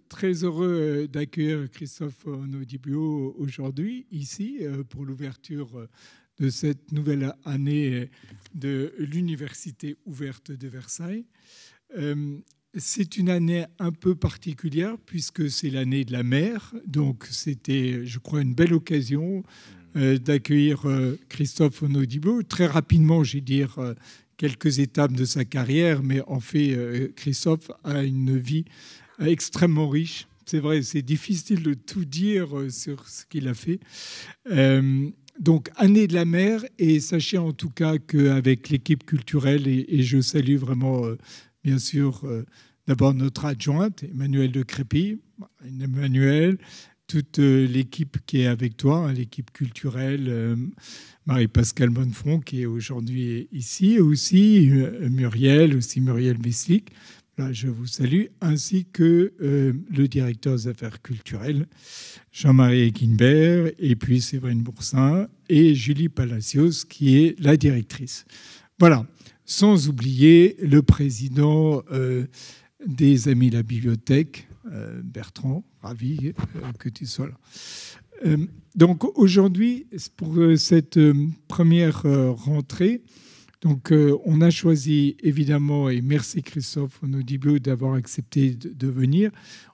Très heureux d'accueillir Christophe Onodibio aujourd'hui, ici, pour l'ouverture de cette nouvelle année de l'Université ouverte de Versailles. C'est une année un peu particulière puisque c'est l'année de la mer. Donc, c'était, je crois, une belle occasion d'accueillir Christophe Onodibio. Très rapidement, je vais dire quelques étapes de sa carrière, mais en fait, Christophe a une vie extrêmement riche. C'est vrai, c'est difficile de tout dire sur ce qu'il a fait. Donc, année de la mer, et sachez en tout cas qu'avec l'équipe culturelle, et je salue vraiment, bien sûr, d'abord notre adjointe, Emmanuelle de Crépy, Emmanuelle, toute l'équipe qui est avec toi, l'équipe culturelle, Marie-Pascale Bonnefond, qui est aujourd'hui ici, et aussi Muriel Messlic. Là, je vous salue, ainsi que le directeur des affaires culturelles, Jean-Marie Eguinbert, et puis Séverine Boursin, et Julie Palacios, qui est la directrice. Voilà, sans oublier le président des Amis de la Bibliothèque, Bertrand, ravi que tu sois là. Donc aujourd'hui, pour cette première rentrée, donc, on a choisi, évidemment, et merci Christophe Onodibio d'avoir accepté de venir.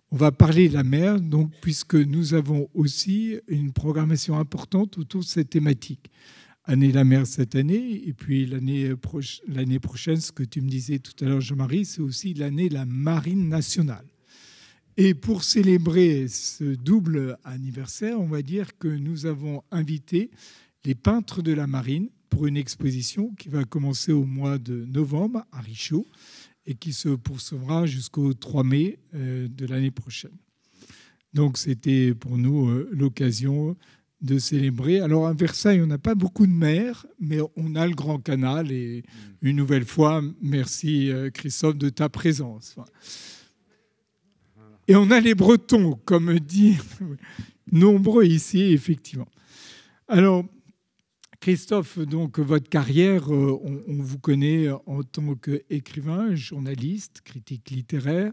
On va parler de la mer, donc, puisque nous avons aussi une programmation importante autour de cette thématique. Année de la mer cette année, et puis l'année prochaine, ce que tu me disais tout à l'heure, Jean-Marie, c'est aussi l'année de la marine nationale. Et pour célébrer ce double anniversaire, on va dire que nous avons invité les peintres de la marine pour une exposition qui va commencer au mois de novembre à Richaud et qui se poursuivra jusqu'au 3 mai de l'année prochaine. Donc, c'était pour nous l'occasion de célébrer. Alors, à Versailles, on n'a pas beaucoup de mer, mais on a le Grand Canal. Et une nouvelle fois, merci Christophe de ta présence. Et on a les Bretons, comme dit, nombreux ici, effectivement. Alors, Christophe, donc votre carrière, on vous connaît en tant qu'écrivain, journaliste, critique littéraire.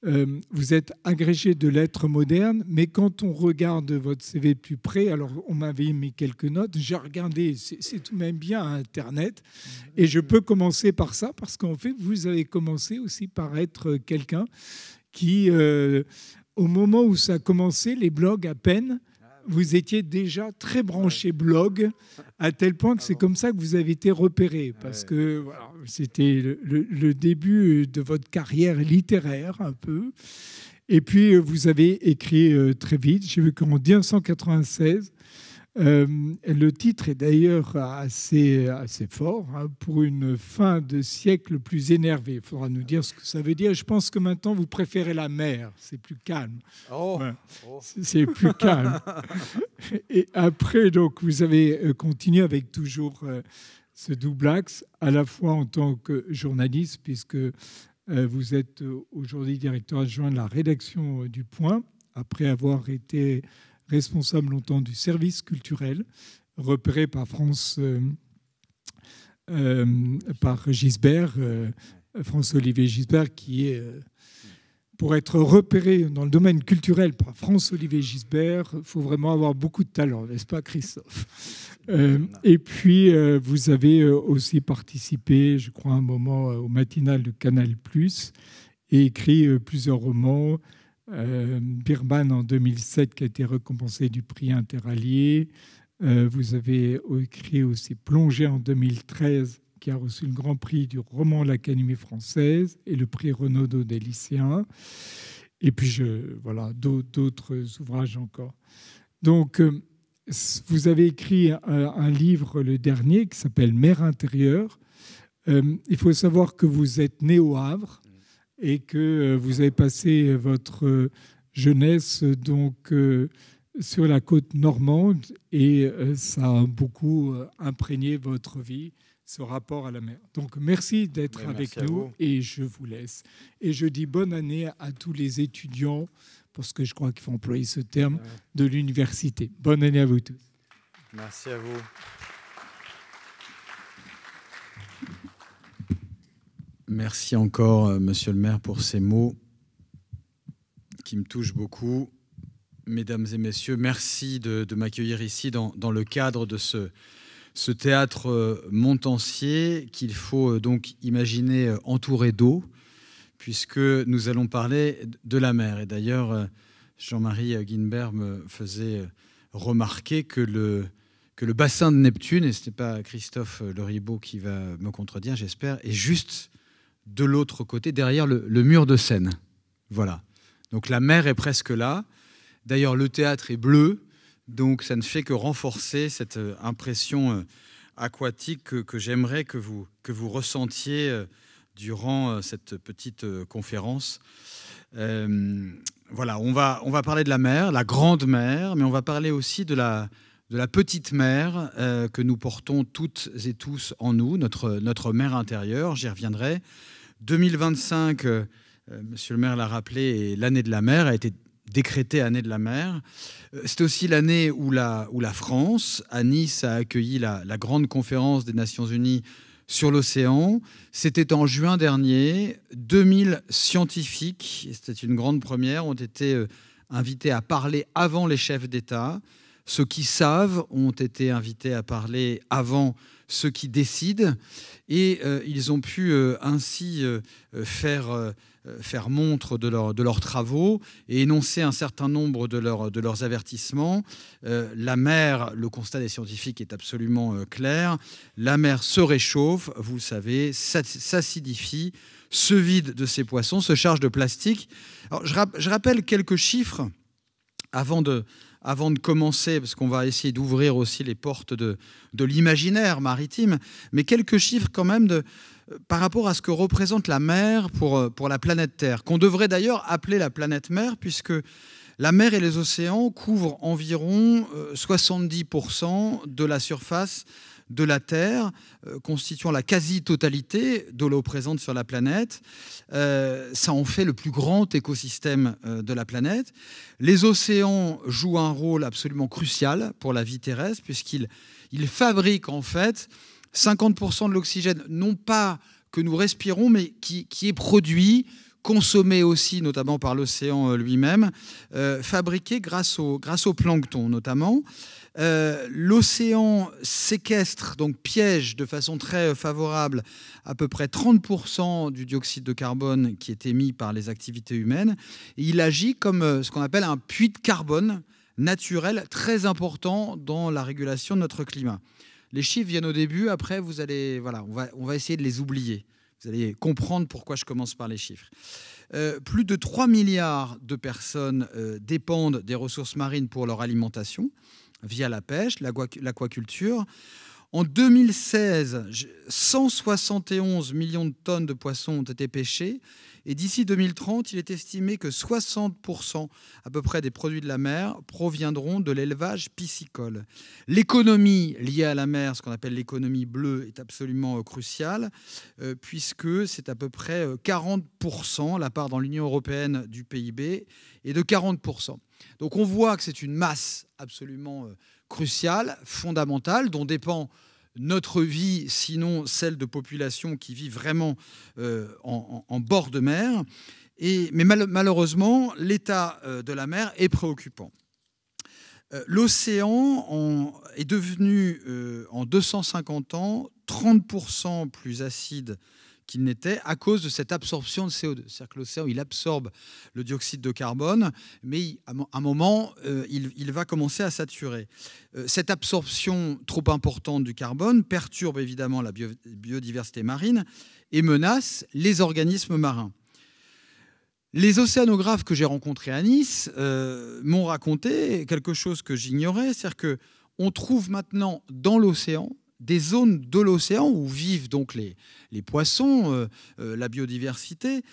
Vous êtes agrégé de lettres modernes, mais quand on regarde votre CV de plus près, alors on m'avait mis quelques notes, j'ai regardé, c'est tout de même bien Internet, et je peux commencer par ça, parce qu'en fait, vous avez commencé aussi par être quelqu'un qui, au moment où ça a commencé, les blogs à peine, vous étiez déjà très branché blog, à tel point que c'est comme ça que vous avez été repéré, parce que voilà, c'était le début de votre carrière littéraire, un peu. Et puis, vous avez écrit très vite. J'ai vu qu'en 1996, le titre est d'ailleurs assez fort, hein, pour une fin de siècle plus énervée. Il faudra nous dire ce que ça veut dire. Je pense que maintenant, vous préférez la mer. C'est plus calme. Ouais. C'est plus calme. Et après, donc, vous avez continué avec toujours ce double axe, à la fois en tant que journaliste, puisque vous êtes aujourd'hui directeur adjoint de la rédaction du Point, après avoir été responsable longtemps du service culturel, repéré par par Gisbert, François-Olivier Gisbert, qui est, pour être repéré dans le domaine culturel par François-Olivier Gisbert, il faut vraiment avoir beaucoup de talent, n'est-ce pas, Christophe? Et puis, vous avez aussi participé, je crois, un moment au matinal de Canal+, et écrit plusieurs romans, Birman en 2007 qui a été récompensé du prix Interallié. Vous avez écrit aussi Plongée en 2013 qui a reçu le grand prix du roman de l'Académie française et le prix Renaudot des lycéens. Et puis voilà, d'autres ouvrages encore. Donc vous avez écrit un livre, le dernier, qui s'appelle Mer intérieure. Il faut savoir que vous êtes né au Havre et que vous avez passé votre jeunesse donc sur la côte normande, et ça a beaucoup imprégné votre vie. ce rapport à la mer. Donc, merci d'être avec nous et je vous laisse. Et je dis bonne année à tous les étudiants, parce que je crois qu'il faut employer ce terme, de l'université. Bonne année à vous tous. Merci à vous. Merci encore, monsieur le maire, pour ces mots qui me touchent beaucoup. Mesdames et messieurs, merci de m'accueillir ici dans le cadre de ce théâtre montancier qu'il faut donc imaginer entouré d'eau, puisque nous allons parler de la mer. Et d'ailleurs, Jean-Marie Guinbert me faisait remarquer que le bassin de Neptune, et ce n'est pas Christophe Leribaud qui va me contredire, j'espère, est juste de l'autre côté, derrière le mur de Seine. Voilà. Donc la mer est presque là. D'ailleurs, le théâtre est bleu, donc ça ne fait que renforcer cette impression aquatique que j'aimerais que vous ressentiez durant cette petite conférence. Voilà, on va parler de la mer, la grande mer, mais on va parler aussi de la petite mer que nous portons toutes et tous en nous, notre mer intérieure. J'y reviendrai. 2025, monsieur le maire l'a rappelé, est l'année de la mer, a été décrétée année de la mer. C'est aussi l'année où la France, à Nice, a accueilli la grande conférence des Nations Unies sur l'océan. C'était en juin dernier. 2000 scientifiques, c'était une grande première, ont été invités à parler avant les chefs d'État. Ceux qui savent ont été invités à parler avant ceux qui décident. Et ils ont pu ainsi faire montre de leurs travaux et énoncer un certain nombre de leurs avertissements. La mer, le constat des scientifiques est absolument clair. La mer se réchauffe, vous le savez, s'acidifie, se vide de ses poissons, se charge de plastique. Alors, je rappelle quelques chiffres avant de commencer, parce qu'on va essayer d'ouvrir aussi les portes de l'imaginaire maritime, mais quelques chiffres quand même par rapport à ce que représente la mer pour la planète Terre, qu'on devrait d'ailleurs appeler la planète mer, puisque la mer et les océans couvrent environ 70% de la surface de la Terre, constituant la quasi-totalité de l'eau présente sur la planète. Ça en fait le plus grand écosystème de la planète. Les océans jouent un rôle absolument crucial pour la vie terrestre, puisqu'ils fabriquent en fait 50% de l'oxygène, non pas que nous respirons, mais qui est produit, consommé aussi, notamment par l'océan lui-même, fabriqué grâce au plancton notamment. L'océan séquestre, donc piège de façon très favorable, à peu près 30% du dioxyde de carbone qui est émis par les activités humaines. Et il agit comme ce qu'on appelle un puits de carbone naturel très important dans la régulation de notre climat. Les chiffres viennent au début, après vous allez, voilà, on va essayer de les oublier. Vous allez comprendre pourquoi je commence par les chiffres. Plus de 3 milliards de personnes dépendent des ressources marines pour leur alimentation, via la pêche, l'aquaculture. En 2016, 171 millions de tonnes de poissons ont été pêchés. Et d'ici 2030, il est estimé que 60% à peu près des produits de la mer proviendront de l'élevage piscicole. L'économie liée à la mer, ce qu'on appelle l'économie bleue, est absolument cruciale, puisque c'est à peu près 40%, la part dans l'Union européenne du PIB est de 40%. Donc on voit que c'est une masse absolument cruciale, fondamentale, dont dépend notre vie, sinon celle de populations qui vivent vraiment en bord de mer. Mais malheureusement, l'état de la mer est préoccupant. L'océan est devenu, en 250 ans, 30% plus acide qu'il n'était à cause de cette absorption de CO2. C'est-à-dire que l'océan, il absorbe le dioxyde de carbone, mais à un moment, il va commencer à saturer. Cette absorption trop importante du carbone perturbe évidemment la biodiversité marine et menace les organismes marins. Les océanographes que j'ai rencontrés à Nice m'ont raconté quelque chose que j'ignorais, c'est-à-dire qu'on trouve maintenant dans l'océan des zones de l'océan où vivent donc les poissons, la biodiversité,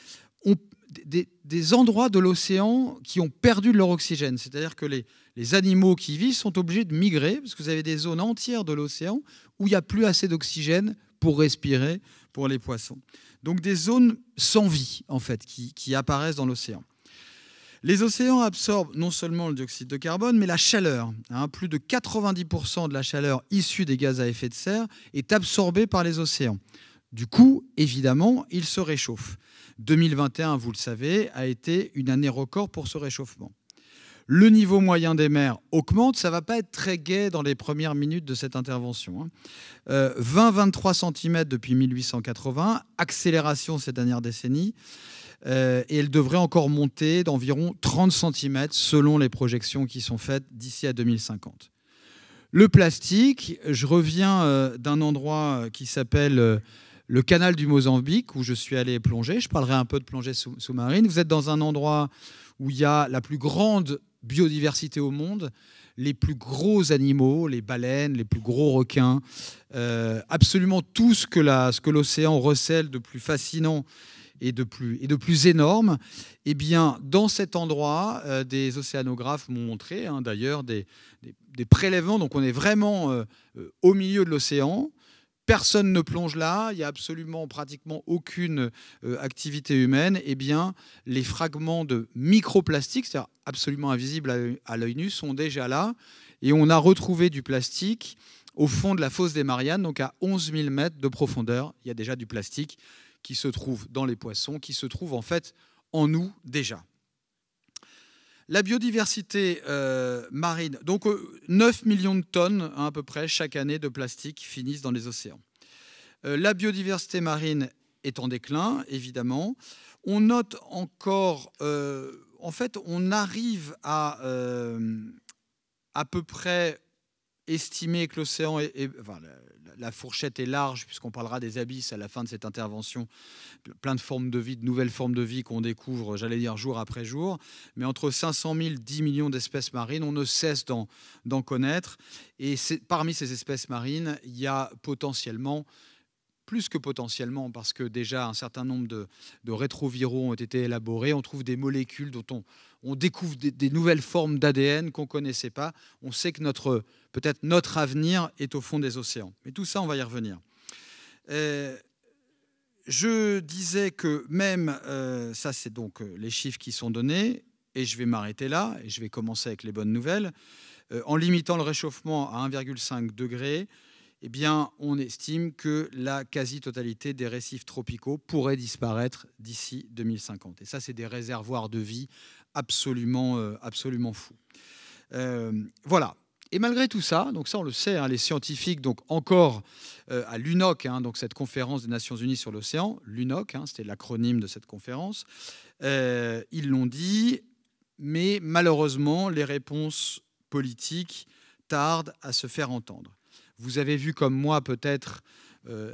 des endroits de l'océan qui ont perdu de leur oxygène. C'est-à-dire que les animaux qui y vivent sont obligés de migrer, parce que vous avez des zones entières de l'océan où il n'y a plus assez d'oxygène pour respirer pour les poissons. Donc des zones sans vie, en fait, qui apparaissent dans l'océan. Les océans absorbent non seulement le dioxyde de carbone, mais la chaleur. Plus de 90% de la chaleur issue des gaz à effet de serre est absorbée par les océans. Du coup, évidemment, ils se réchauffent. 2021, vous le savez, a été une année record pour ce réchauffement. Le niveau moyen des mers augmente. Ça ne va pas être très gai dans les premières minutes de cette intervention. 20-23 cm depuis 1880, accélération ces dernières décennies. Et elle devrait encore monter d'environ 30 cm selon les projections qui sont faites d'ici à 2050. Le plastique, je reviens d'un endroit qui s'appelle le canal du Mozambique, où je suis allé plonger. Je parlerai un peu de plongée sous-marine. Vous êtes dans un endroit où il y a la plus grande biodiversité au monde, les plus gros animaux, les baleines, les plus gros requins, absolument tout ce que l'océan recèle de plus fascinant et de plus énorme. Eh bien, dans cet endroit, des océanographes m'ont montré d'ailleurs des prélèvements. Donc on est vraiment au milieu de l'océan. Personne ne plonge là, il n'y a absolument pratiquement aucune activité humaine. Eh bien, les fragments de microplastiques, c'est-à-dire absolument invisibles à l'œil nu, sont déjà là. Et on a retrouvé du plastique au fond de la fosse des Mariannes, donc à 11 000 mètres de profondeur. Il y a déjà du plastique qui se trouve dans les poissons, qui se trouve en fait en nous déjà. La biodiversité marine, donc 9 millions de tonnes à peu près chaque année de plastique finissent dans les océans. La biodiversité marine est en déclin, évidemment. On note encore, en fait, on arrive à peu près estimer que l'océan enfin, la fourchette est large, puisqu'on parlera des abysses à la fin de cette intervention. Plein de formes de vie, de nouvelles formes de vie qu'on découvre, j'allais dire, jour après jour. Mais entre 500 000 et 10 millions d'espèces marines, on ne cesse d'en connaître. Et parmi ces espèces marines, il y a potentiellement, plus que potentiellement, parce que déjà un certain nombre de rétroviraux ont été élaborés, on trouve des molécules dont on découvre des nouvelles formes d'ADN qu'on ne connaissait pas. On sait que peut-être notre avenir est au fond des océans. Mais tout ça, on va y revenir. Je disais que même, ça c'est donc les chiffres qui sont donnés, et je vais m'arrêter là, et je vais commencer avec les bonnes nouvelles. En limitant le réchauffement à 1,5 degré, eh bien, on estime que la quasi-totalité des récifs tropicaux pourrait disparaître d'ici 2050. Et ça, c'est des réservoirs de vie absolument fous. Voilà. Et malgré tout ça, donc ça on le sait, les scientifiques, donc encore à l'UNOC, donc cette conférence des Nations Unies sur l'océan, l'UNOC, c'était l'acronyme de cette conférence, ils l'ont dit, mais malheureusement, les réponses politiques tardent à se faire entendre. Vous avez vu comme moi peut-être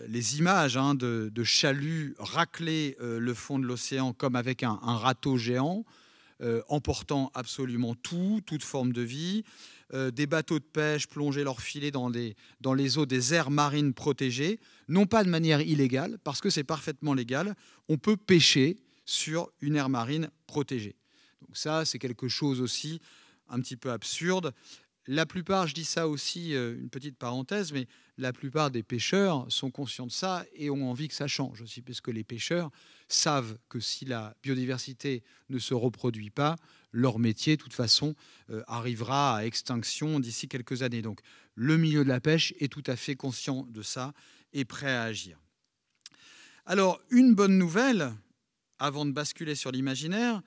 les images de chaluts racler le fond de l'océan comme avec un râteau géant, emportant absolument toute forme de vie. Des bateaux de pêche plonger leurs filets dans les eaux des aires marines protégées, non pas de manière illégale, parce que c'est parfaitement légal. On peut pêcher sur une aire marine protégée. Donc ça, c'est quelque chose aussi un petit peu absurde. La plupart, je dis ça aussi, une petite parenthèse, mais la plupart des pêcheurs sont conscients de ça et ont envie que ça change aussi, parce que les pêcheurs savent que si la biodiversité ne se reproduit pas, leur métier, de toute façon, arrivera à extinction d'ici quelques années. Donc, le milieu de la pêche est tout à fait conscient de ça et prêt à agir. Alors, une bonne nouvelle, avant de basculer sur l'imaginaire,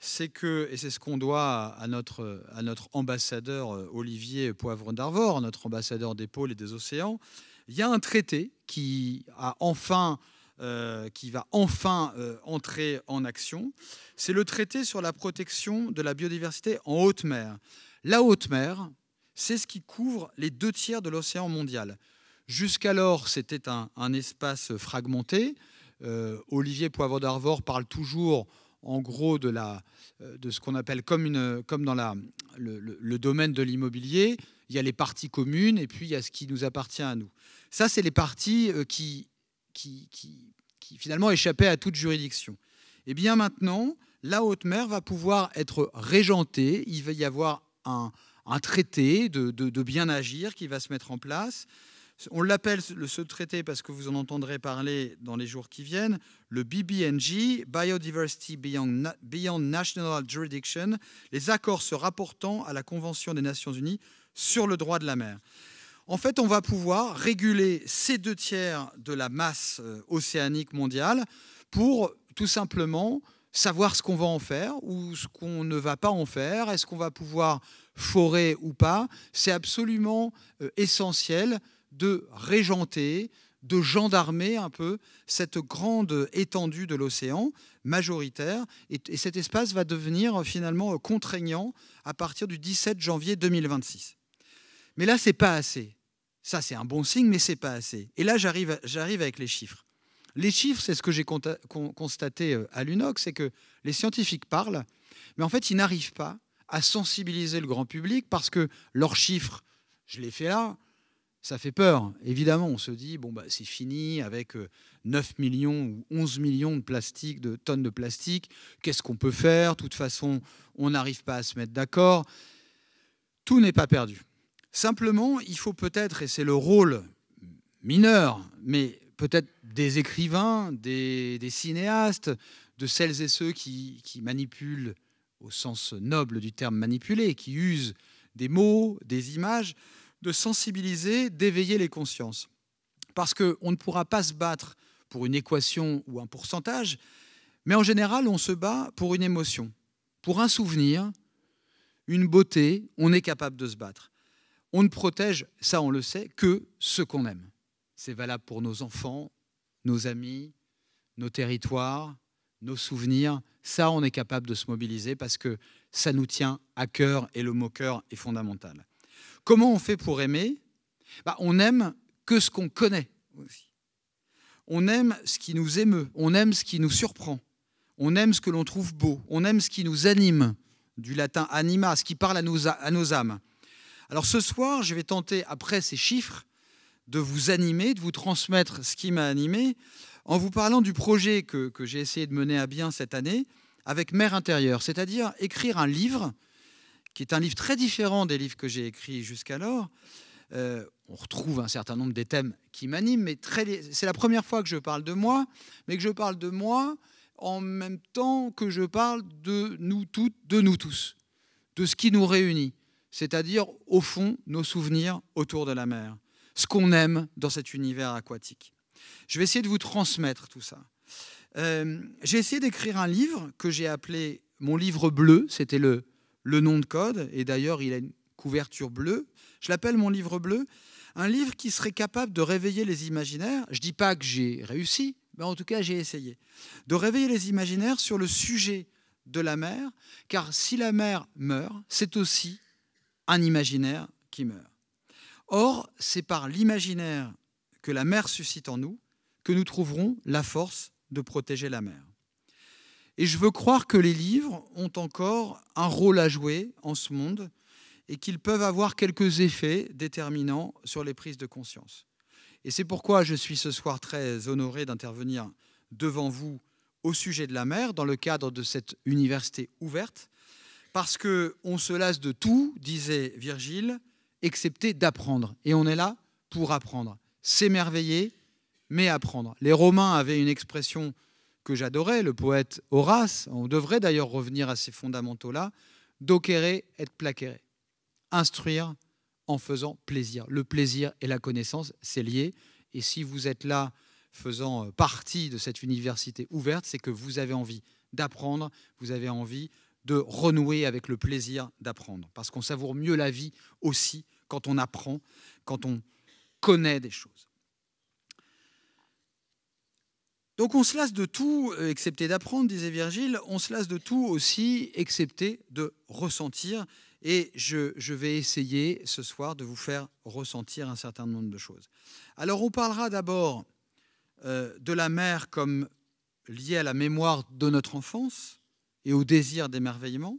c'est que, et c'est ce qu'on doit à notre ambassadeur Olivier Poivre d'Arvor, notre ambassadeur des pôles et des océans, il y a un traité qui va enfin entrer en action. C'est le traité sur la protection de la biodiversité en haute mer. La haute mer, c'est ce qui couvre les 2 tiers de l'océan mondial. Jusqu'alors, c'était un espace fragmenté. Olivier Poivre d'Arvor parle toujours en gros de ce qu'on appelle comme dans le domaine de l'immobilier, il y a les parties communes et puis il y a ce qui nous appartient à nous. Ça, c'est les parties qui finalement échappaient à toute juridiction. Et bien maintenant, la haute mer va pouvoir être régentée. Il va y avoir un traité de bien agir qui va se mettre en place On l'appelle ce traité parce que vous en entendrez parler dans les jours qui viennent, le BBNJ, Biodiversity Beyond National Jurisdiction, les accords se rapportant à la Convention des Nations Unies sur le droit de la mer. En fait, on va pouvoir réguler ces 2/3 de la masse océanique mondiale pour tout simplement savoir ce qu'on va en faire ou ce qu'on ne va pas en faire. Est-ce qu'on va pouvoir forer ou pas? C'est absolument essentiel de régenter, de gendarmer un peu cette grande étendue de l'océan majoritaire. Et cet espace va devenir finalement contraignant à partir du 17 janvier 2026. Mais là, ce n'est pas assez. Ça, c'est un bon signe, mais ce n'est pas assez. Et là, j'arrive avec les chiffres. Les chiffres, c'est ce que j'ai constaté à l'UNOC, c'est que les scientifiques parlent, mais en fait, ils n'arrivent pas à sensibiliser le grand public parce que leurs chiffres, je les fais là, ça fait peur. Évidemment, on se dit, bon, bah, c'est fini avec 9 millions ou 11 millions de tonnes de plastique. Qu'est-ce qu'on peut faire? De toute façon, on n'arrive pas à se mettre d'accord. Tout n'est pas perdu. Simplement, il faut peut-être, et c'est le rôle mineur, mais peut-être des écrivains, des cinéastes, de celles et ceux qui manipulent, au sens noble du terme manipuler, qui usent des mots, des images, de sensibiliser, d'éveiller les consciences. Parce qu'on ne pourra pas se battre pour une équation ou un pourcentage, mais en général, on se bat pour une émotion, pour un souvenir, une beauté, on est capable de se battre. On ne protège, ça on le sait, que ce qu'on aime. C'est valable pour nos enfants, nos amis, nos territoires, nos souvenirs. Ça, on est capable de se mobiliser parce que ça nous tient à cœur et le mot cœur est fondamental. Comment on fait pour aimer? On n'aime que ce qu'on connaît aussi. On aime ce qui nous émeut, on aime ce qui nous surprend, on aime ce que l'on trouve beau, on aime ce qui nous anime, du latin anima, ce qui parle à nos âmes. Alors ce soir, je vais tenter, après ces chiffres, de vous animer, de vous transmettre ce qui m'a animé, en vous parlant du projet que j'ai essayé de mener à bien cette année avec Mer Intérieure, c'est-à-dire écrire un livre qui est un livre très différent des livres que j'ai écrits jusqu'alors. On retrouve un certain nombre des thèmes qui m'animent, mais c'est la première fois que je parle de moi, mais que je parle de moi en même temps que je parle de nous toutes, de nous tous, de ce qui nous réunit, c'est-à-dire, au fond, nos souvenirs autour de la mer, ce qu'on aime dans cet univers aquatique. Je vais essayer de vous transmettre tout ça. J'ai essayé d'écrire un livre que j'ai appelé « Mon livre bleu », c'était le nom de code, et d'ailleurs, il a une couverture bleue. Je l'appelle « Mon livre bleu », un livre qui serait capable de réveiller les imaginaires. Je ne dis pas que j'ai réussi, mais en tout cas, j'ai essayé. De réveiller les imaginaires sur le sujet de la mer, car si la mer meurt, c'est aussi un imaginaire qui meurt. Or, c'est par l'imaginaire que la mer suscite en nous que nous trouverons la force de protéger la mer. Et je veux croire que les livres ont encore un rôle à jouer en ce monde et qu'ils peuvent avoir quelques effets déterminants sur les prises de conscience. Et c'est pourquoi je suis ce soir très honoré d'intervenir devant vous au sujet de la mer dans le cadre de cette université ouverte, parce qu'on se lasse de tout, disait Virgile, excepté d'apprendre. Et on est là pour apprendre. S'émerveiller, mais apprendre. Les Romains avaient une expression que j'adorais, le poète Horace, on devrait d'ailleurs revenir à ces fondamentaux-là, docere et placere. Instruire en faisant plaisir. Le plaisir et la connaissance, c'est lié. Et si vous êtes là faisant partie de cette université ouverte, c'est que vous avez envie d'apprendre, vous avez envie de renouer avec le plaisir d'apprendre. Parce qu'on savoure mieux la vie aussi quand on apprend, quand on connaît des choses. Donc on se lasse de tout, excepté d'apprendre, disait Virgile, on se lasse de tout aussi, excepté de ressentir. Et je vais essayer ce soir de vous faire ressentir un certain nombre de choses. Alors on parlera d'abord de la mer comme liée à la mémoire de notre enfance et au désir d'émerveillement.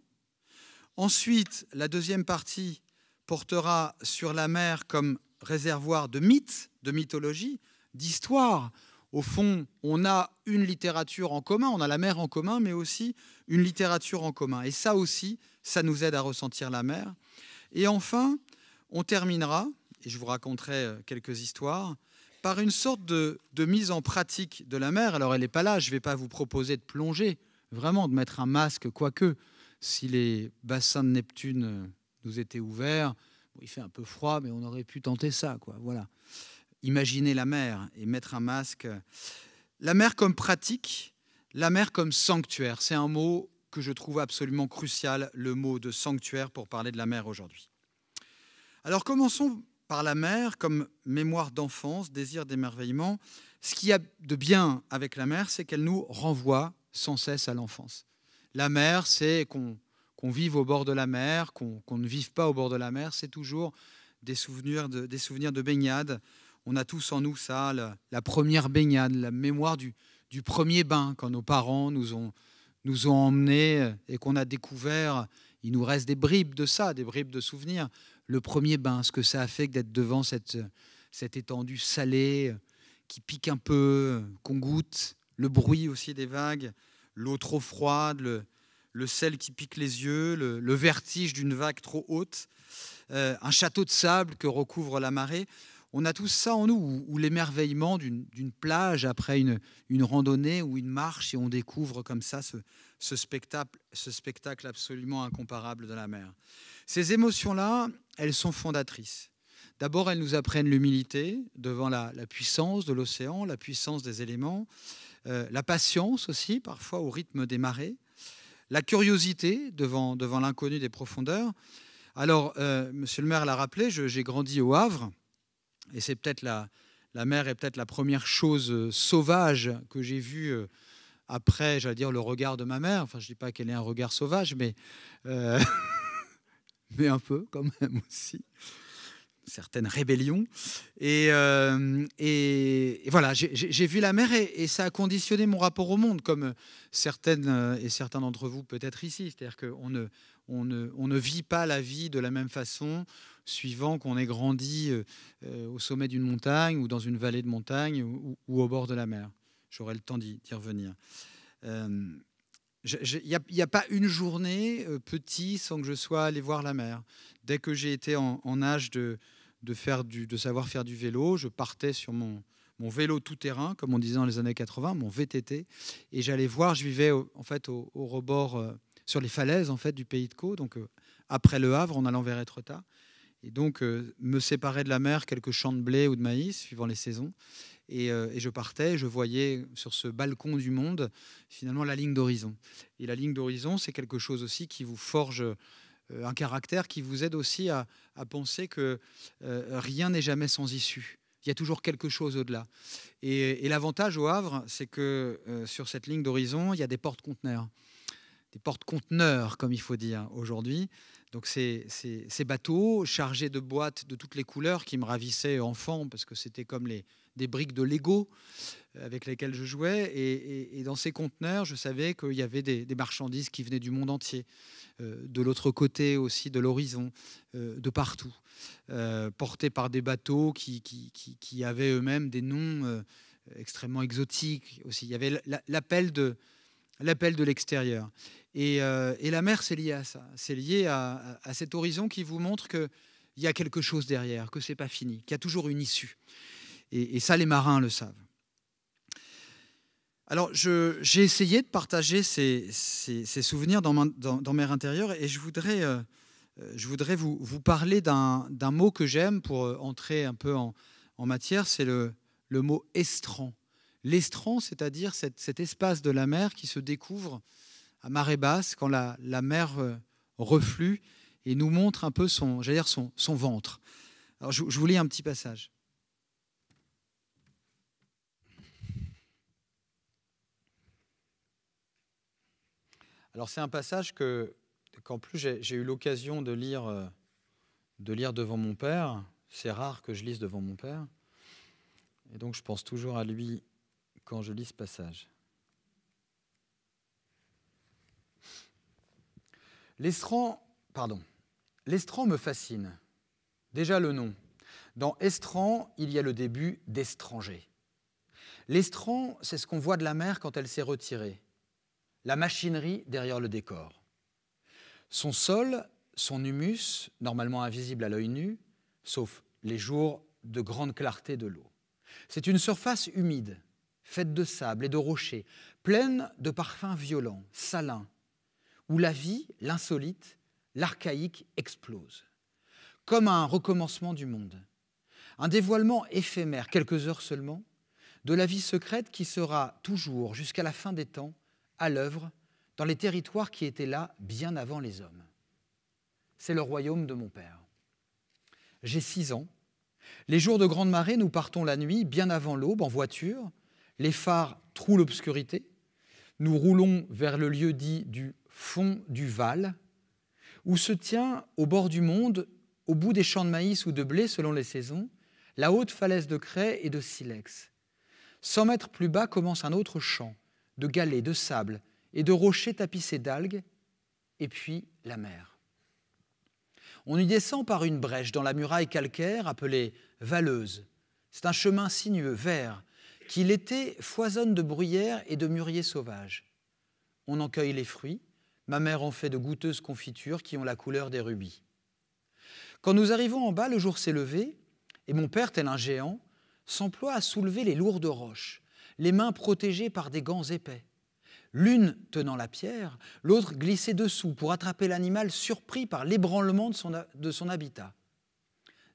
Ensuite, la deuxième partie portera sur la mer comme réservoir de mythes, de mythologie, d'histoire. Au fond, on a une littérature en commun, on a la mer en commun, mais aussi une littérature en commun. Et ça aussi, ça nous aide à ressentir la mer. Et enfin, on terminera, et je vous raconterai quelques histoires, par une sorte de mise en pratique de la mer. Alors elle n'est pas là, je ne vais pas vous proposer de plonger, vraiment de mettre un masque, quoique si les bassins de Neptune nous étaient ouverts, il fait un peu froid, mais on aurait pu tenter ça, quoi. Voilà. Imaginez la mer et mettre un masque. La mer comme pratique, la mer comme sanctuaire, c'est un mot que je trouve absolument crucial, le mot de sanctuaire pour parler de la mer aujourd'hui. Alors commençons par la mer comme mémoire d'enfance, désir d'émerveillement. Ce qu'il y a de bien avec la mer, c'est qu'elle nous renvoie sans cesse à l'enfance. La mer, c'est qu'on vive au bord de la mer, qu'on ne vive pas au bord de la mer, c'est toujours des souvenirs de baignade. On a tous en nous ça, la première baignade, la mémoire du premier bain, quand nos parents nous ont emmenés et qu'on a découvert. Il nous reste des bribes de ça, des bribes de souvenirs. Le premier bain, ce que ça a fait d'être devant cette étendue salée qui pique un peu, qu'on goûte, le bruit aussi des vagues, l'eau trop froide, le sel qui pique les yeux, le vertige d'une vague trop haute, un château de sable que recouvre la marée. On a tous ça en nous, ou l'émerveillement d'une plage après une randonnée ou une marche, et on découvre comme ça ce spectacle absolument incomparable de la mer. Ces émotions-là, elles sont fondatrices. D'abord, elles nous apprennent l'humilité devant la puissance de l'océan, la puissance des éléments, la patience aussi, parfois au rythme des marées, la curiosité devant l'inconnu des profondeurs. Alors, monsieur le maire l'a rappelé, j'ai grandi au Havre, et c'est peut-être la mer est peut-être la première chose sauvage que j'ai vue après, j'allais dire, le regard de ma mère. Enfin, je ne dis pas qu'elle ait un regard sauvage, mais un peu quand même aussi. Certaines rébellions. Et voilà, j'ai vu la mer et ça a conditionné mon rapport au monde, comme certaines et certains d'entre vous peut-être ici. C'est-à-dire qu'on ne vit pas la vie de la même façon suivant qu'on ait grandi au sommet d'une montagne ou dans une vallée de montagne ou au bord de la mer. J'aurai le temps d'y revenir. Il n'y a pas une journée petit sans que je sois allé voir la mer. Dès que j'ai été en âge de savoir faire du vélo, je partais sur mon vélo tout-terrain, comme on disait dans les années 80, mon VTT, et j'allais voir, je vivais au rebord, sur les falaises en fait, du Pays de Caux, donc après Le Havre, en allant vers Étretat. Et donc, me séparait de la mer quelques champs de blé ou de maïs, suivant les saisons. Et je partais, je voyais sur ce balcon du monde, finalement, la ligne d'horizon. Et la ligne d'horizon, c'est quelque chose aussi qui vous forge un caractère, qui vous aide aussi à penser que rien n'est jamais sans issue. Il y a toujours quelque chose au-delà. Et l'avantage au Havre, c'est que sur cette ligne d'horizon, il y a des porte-conteneurs. Des porte-conteneurs, comme il faut dire aujourd'hui. Donc ces bateaux chargés de boîtes de toutes les couleurs qui me ravissaient enfant, parce que c'était comme des briques de Lego avec lesquelles je jouais. Et dans ces conteneurs, je savais qu'il y avait des marchandises qui venaient du monde entier, de l'autre côté aussi de l'horizon, de partout, portés par des bateaux qui avaient eux-mêmes des noms extrêmement exotiques aussi. Il y avait l'appel de l'extérieur. Et la mer, c'est lié à ça. C'est lié à cet horizon qui vous montre qu'il y a quelque chose derrière, que ce n'est pas fini, qu'il y a toujours une issue. Et ça, les marins le savent. Alors, j'ai essayé de partager ces souvenirs dans mer intérieure, et je voudrais vous parler d'un mot que j'aime pour entrer un peu en matière, c'est le mot estran. L'estran, c'est-à-dire cet espace de la mer qui se découvre à marée basse, quand la mer reflue et nous montre un peu son ventre. Alors, je vous lis un petit passage. Alors, c'est un passage qu'en plus j'ai eu l'occasion de lire devant mon père. C'est rare que je lise devant mon père. Et donc, je pense toujours à lui quand je lis ce passage. L'estran me fascine. Déjà le nom. Dans estran, il y a le début d'étranger. L'estran, c'est ce qu'on voit de la mer quand elle s'est retirée. La machinerie derrière le décor. Son sol, son humus, normalement invisible à l'œil nu, sauf les jours de grande clarté de l'eau. C'est une surface humide, faite de sable et de rochers, pleine de parfums violents, salins, où la vie, l'insolite, l'archaïque explose. Comme un recommencement du monde. Un dévoilement éphémère, quelques heures seulement, de la vie secrète qui sera toujours, jusqu'à la fin des temps, à l'œuvre dans les territoires qui étaient là bien avant les hommes. C'est le royaume de mon père. J'ai 6 ans. Les jours de grande marée, nous partons la nuit, bien avant l'aube, en voiture. Les phares trouent l'obscurité. Nous roulons vers le lieu dit du fond du Val, où se tient, au bord du monde, au bout des champs de maïs ou de blé selon les saisons, la haute falaise de craie et de silex. 100 mètres plus bas commence un autre champ, de galets, de sable et de rochers tapissés d'algues, et puis la mer. On y descend par une brèche dans la muraille calcaire appelée Valleuse. C'est un chemin sinueux, vert, qui l'été foisonne de bruyères et de mûriers sauvages. On en cueille les fruits. Ma mère en fait de goûteuses confitures qui ont la couleur des rubis. Quand nous arrivons en bas, le jour s'est levé, et mon père, tel un géant, s'emploie à soulever les lourdes roches, les mains protégées par des gants épais. L'une tenant la pierre, l'autre glissée dessous pour attraper l'animal surpris par l'ébranlement de son habitat.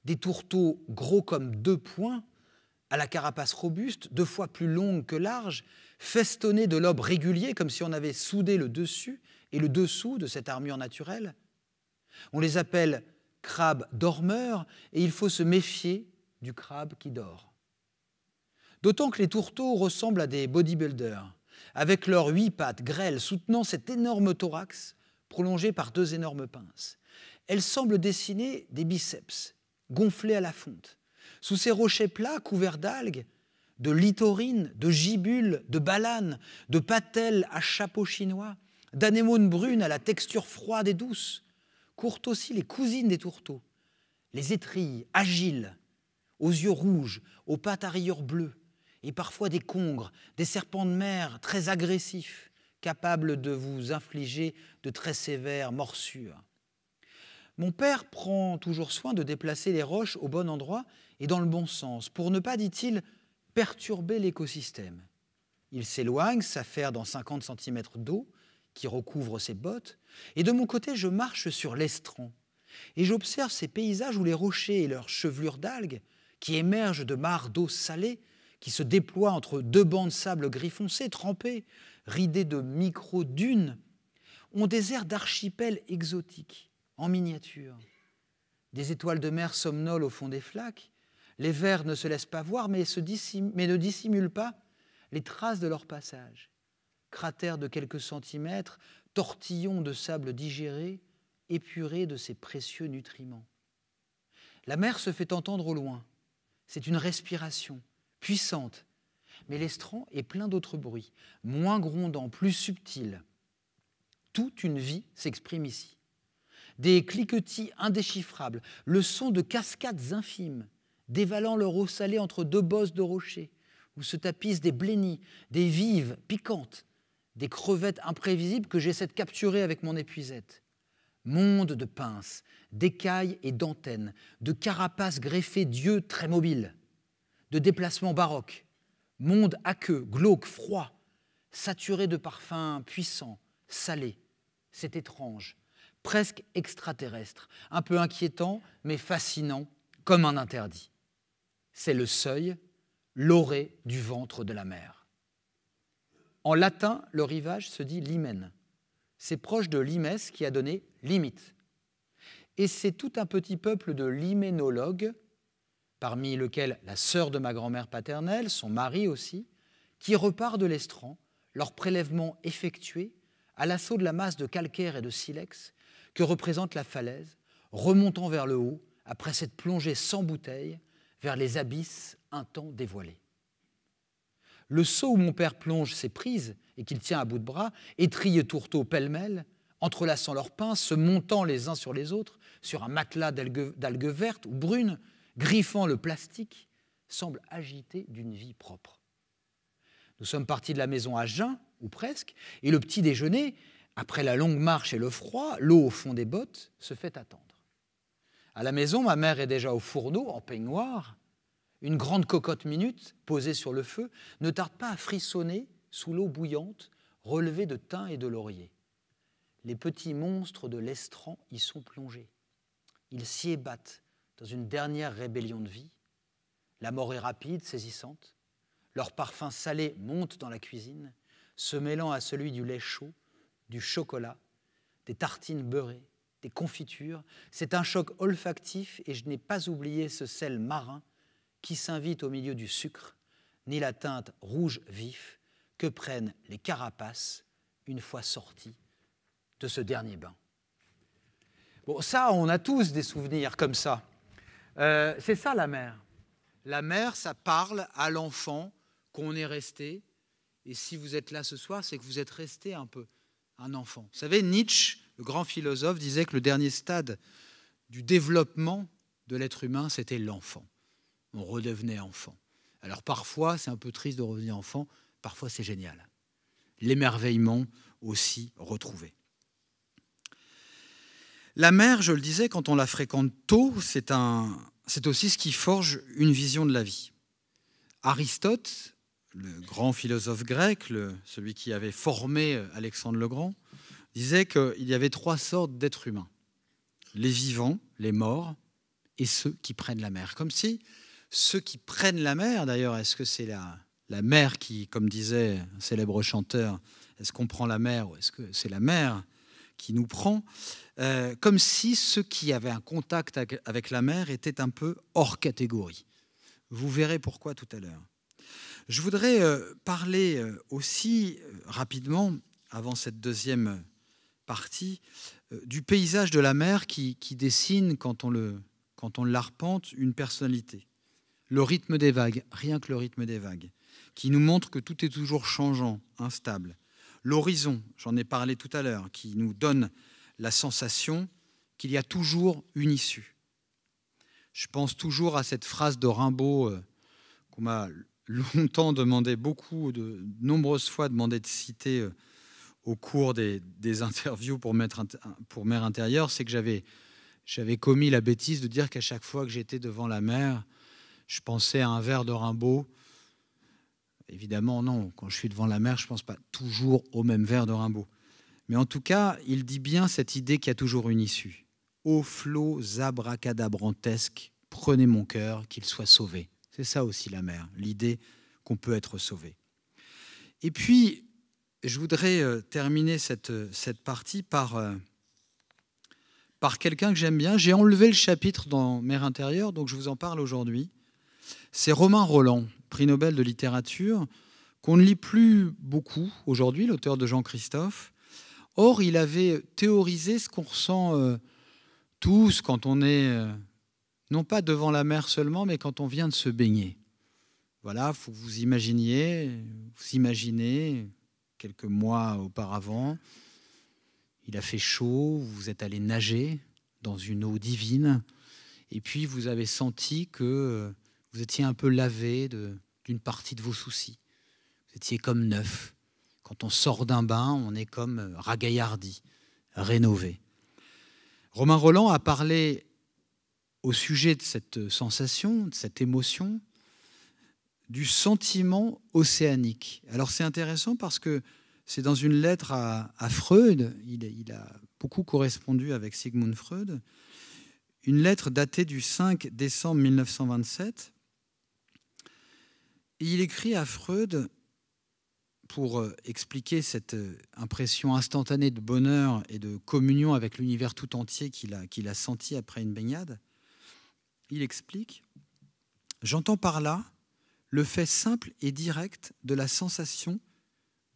Des tourteaux gros comme 2 poings, à la carapace robuste, 2 fois plus longue que large, festonnés de lobes réguliers comme si on avait soudé le dessus et le dessous de cette armure naturelle. On les appelle crabes dormeurs et il faut se méfier du crabe qui dort. D'autant que les tourteaux ressemblent à des bodybuilders, avec leurs 8 pattes grêles soutenant cet énorme thorax prolongé par 2 énormes pinces. Elles semblent dessiner des biceps, gonflés à la fonte. Sous ces rochers plats couverts d'algues, de littorines, de gibules, de balanes, de patelles à chapeau chinois, d'anémones brunes à la texture froide et douce, courent aussi les cousines des tourteaux, les étrilles agiles, aux yeux rouges, aux pattes à rayures bleues, et parfois des congres, des serpents de mer très agressifs, capables de vous infliger de très sévères morsures. Mon père prend toujours soin de déplacer les roches au bon endroit et dans le bon sens, pour ne pas, dit-il, perturber l'écosystème. Il s'éloigne, s'affaire dans 50 cm d'eau qui recouvre ses bottes, et de mon côté, je marche sur l'estran, et j'observe ces paysages où les rochers et leurs chevelures d'algues, qui émergent de mares d'eau salée, qui se déploient entre 2 bancs de sable gris foncé, trempés, ridés de micro-dunes, ont des airs d'archipel exotiques, en miniature. Des étoiles de mer somnolent au fond des flaques, les vers ne se laissent pas voir, mais ne dissimulent pas les traces de leur passage. Cratères de quelques centimètres, tortillons de sable digéré, épurés de ses précieux nutriments. La mer se fait entendre au loin. C'est une respiration puissante, mais l'estran est plein d'autres bruits, moins grondants, plus subtils. Toute une vie s'exprime ici. Des cliquetis indéchiffrables, le son de cascades infimes, dévalant leur eau salée entre 2 bosses de rochers, où se tapissent des blennies, des vives piquantes, des crevettes imprévisibles que j'essaie de capturer avec mon épuisette. Monde de pinces, d'écailles et d'antennes, de carapaces greffées d'yeux très mobiles, de déplacements baroques, monde aqueux, glauque, froid, saturé de parfums puissants, salés. C'est étrange, presque extraterrestre, un peu inquiétant, mais fascinant, comme un interdit. C'est le seuil, l'orée du ventre de la mer. En latin, le rivage se dit limen. C'est proche de limes qui a donné limite. Et c'est tout un petit peuple de liménologues, parmi lesquels la sœur de ma grand-mère paternelle, son mari aussi, qui repart de l'estran, leur prélèvement effectué, à l'assaut de la masse de calcaire et de silex que représente la falaise, remontant vers le haut, après cette plongée sans bouteille, vers les abysses un temps dévoilés. Le seau où mon père plonge ses prises et qu'il tient à bout de bras, étrille tourteaux pêle-mêle, entrelaçant leurs pinces, se montant les uns sur les autres, sur un matelas d'algues vertes ou brunes, griffant le plastique, semble agité d'une vie propre. Nous sommes partis de la maison à jeun, ou presque, et le petit déjeuner, après la longue marche et le froid, l'eau au fond des bottes, se fait attendre. À la maison, ma mère est déjà au fourneau, en peignoir. Une grande cocotte minute, posée sur le feu, ne tarde pas à frissonner sous l'eau bouillante, relevée de thym et de laurier. Les petits monstres de l'estran y sont plongés. Ils s'y ébattent dans une dernière rébellion de vie. La mort est rapide, saisissante. Leur parfum salé monte dans la cuisine, se mêlant à celui du lait chaud, du chocolat, des tartines beurrées, des confitures. C'est un choc olfactif et je n'ai pas oublié ce sel marin qui s'invite au milieu du sucre, ni la teinte rouge vif que prennent les carapaces une fois sortis de ce dernier bain. Bon, ça, on a tous des souvenirs comme ça. C'est ça la mer. La mer, ça parle à l'enfant qu'on est resté. Et si vous êtes là ce soir, c'est que vous êtes resté un peu un enfant. Vous savez, Nietzsche, le grand philosophe, disait que le dernier stade du développement de l'être humain, c'était l'enfant. On redevenait enfant. Alors parfois, c'est un peu triste de revenir enfant, parfois c'est génial. L'émerveillement aussi retrouvé. La mer, je le disais, quand on la fréquente tôt, c'est aussi ce qui forge une vision de la vie. Aristote, le grand philosophe grec, celui qui avait formé Alexandre le Grand, disait qu'il y avait 3 sortes d'êtres humains. Les vivants, les morts, et ceux qui prennent la mer. Comme si ceux qui prennent la mer, d'ailleurs, est-ce que c'est la mer qui, comme disait un célèbre chanteur, est-ce qu'on prend la mer ou est-ce que c'est la mer qui nous prend, comme si ceux qui avaient un contact avec la mer étaient un peu hors catégorie. Vous verrez pourquoi tout à l'heure. Je voudrais parler aussi rapidement, avant cette deuxième partie, du paysage de la mer qui dessine, quand on l'arpente, une personnalité. Le rythme des vagues, rien que le rythme des vagues, qui nous montre que tout est toujours changeant, instable. L'horizon, j'en ai parlé tout à l'heure, qui nous donne la sensation qu'il y a toujours une issue. Je pense toujours à cette phrase de Rimbaud qu'on m'a longtemps demandé, de nombreuses fois demandé de citer au cours des interviews pour Mer Intérieure, c'est que j'avais commis la bêtise de dire qu'à chaque fois que j'étais devant la mer, je pensais à un vers de Rimbaud. Évidemment, non. Quand je suis devant la mer, je ne pense pas toujours au même vers de Rimbaud. Mais en tout cas, il dit bien cette idée qu'il y a toujours une issue. Ô flots abracadabrantesques, prenez mon cœur, qu'il soit sauvé. C'est ça aussi la mer, l'idée qu'on peut être sauvé. Et puis, je voudrais terminer cette partie par quelqu'un que j'aime bien. J'ai enlevé le chapitre dans Mer Intérieure, donc je vous en parle aujourd'hui. C'est Romain Rolland, prix Nobel de littérature, qu'on ne lit plus beaucoup aujourd'hui, l'auteur de Jean-Christophe. Or, il avait théorisé ce qu'on ressent tous quand on est, non pas devant la mer seulement, mais quand on vient de se baigner. Voilà, il faut que vous imaginez quelques mois auparavant, il a fait chaud, vous êtes allé nager dans une eau divine, et puis vous avez senti que vous étiez un peu lavé d'une partie de vos soucis. Vous étiez comme neuf. Quand on sort d'un bain, on est comme ragaillardi, rénové. Romain Rolland a parlé au sujet de cette sensation, de cette émotion, du sentiment océanique. Alors c'est intéressant parce que c'est dans une lettre à Freud, il a beaucoup correspondu avec Sigmund Freud, une lettre datée du 5 décembre 1927. Et il écrit à Freud pour expliquer cette impression instantanée de bonheur et de communion avec l'univers tout entier qu'il a senti après une baignade. Il explique « J'entends par là le fait simple et direct de la sensation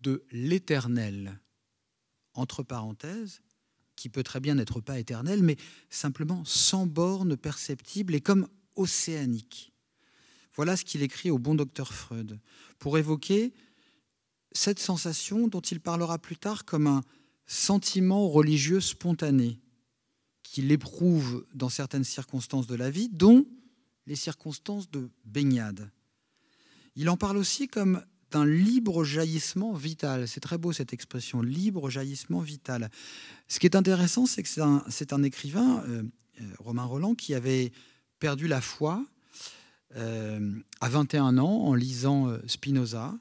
de l'éternel, entre parenthèses, qui peut très bien n'être pas éternel, mais simplement sans borne perceptible et comme océanique. » Voilà ce qu'il écrit au bon docteur Freud, pour évoquer cette sensation dont il parlera plus tard comme un sentiment religieux spontané, qu'il éprouve dans certaines circonstances de la vie, dont les circonstances de baignade. Il en parle aussi comme d'un libre jaillissement vital. C'est très beau cette expression, libre jaillissement vital. Ce qui est intéressant, c'est que c'est un écrivain Romain Rolland, qui avait perdu la foi à 21 ans en lisant Spinoza,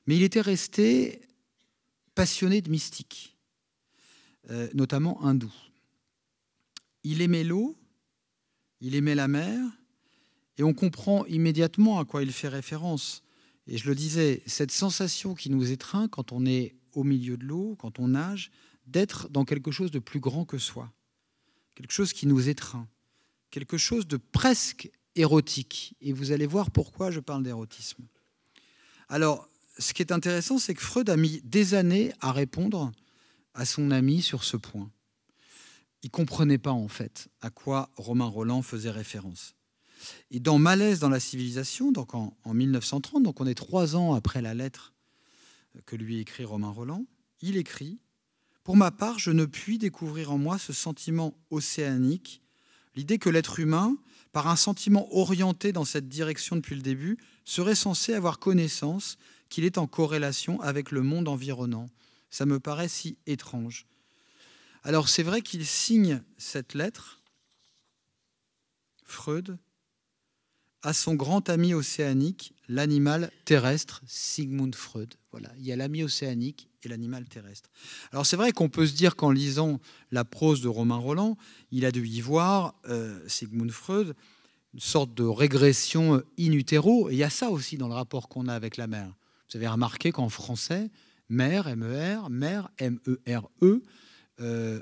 mais il était resté passionné de mystique, notamment hindou. Il aimait l'eau, il aimait la mer, et on comprend immédiatement à quoi il fait référence. Et je le disais, cette sensation qui nous étreint quand on est au milieu de l'eau, quand on nage, d'être dans quelque chose de plus grand que soi, quelque chose qui nous étreint, quelque chose de presque érotique. Et vous allez voir pourquoi je parle d'érotisme. Alors, ce qui est intéressant, c'est que Freud a mis des années à répondre à son ami sur ce point. Il ne comprenait pas, en fait, à quoi Romain Rolland faisait référence. Et dans Malaise dans la civilisation, donc en 1930, donc on est 3 ans après la lettre que lui écrit Romain Rolland, il écrit « Pour ma part, je ne puis découvrir en moi ce sentiment océanique, l'idée que l'être humain, par un sentiment orienté dans cette direction depuis le début, serait censé avoir connaissance qu'il est en corrélation avec le monde environnant. Ça me paraît si étrange. » Alors c'est vrai qu'il signe cette lettre, Freud, à son grand ami océanique, l'animal terrestre, Sigmund Freud. Voilà, il y a l'ami océanique et l'animal terrestre. Alors c'est vrai qu'on peut se dire qu'en lisant la prose de Romain Rolland, il a dû y voir, Sigmund Freud, une sorte de régression in utero. Et il y a ça aussi dans le rapport qu'on a avec la mer. Vous avez remarqué qu'en français, mer, M-E-R, mer, M-E-R-E,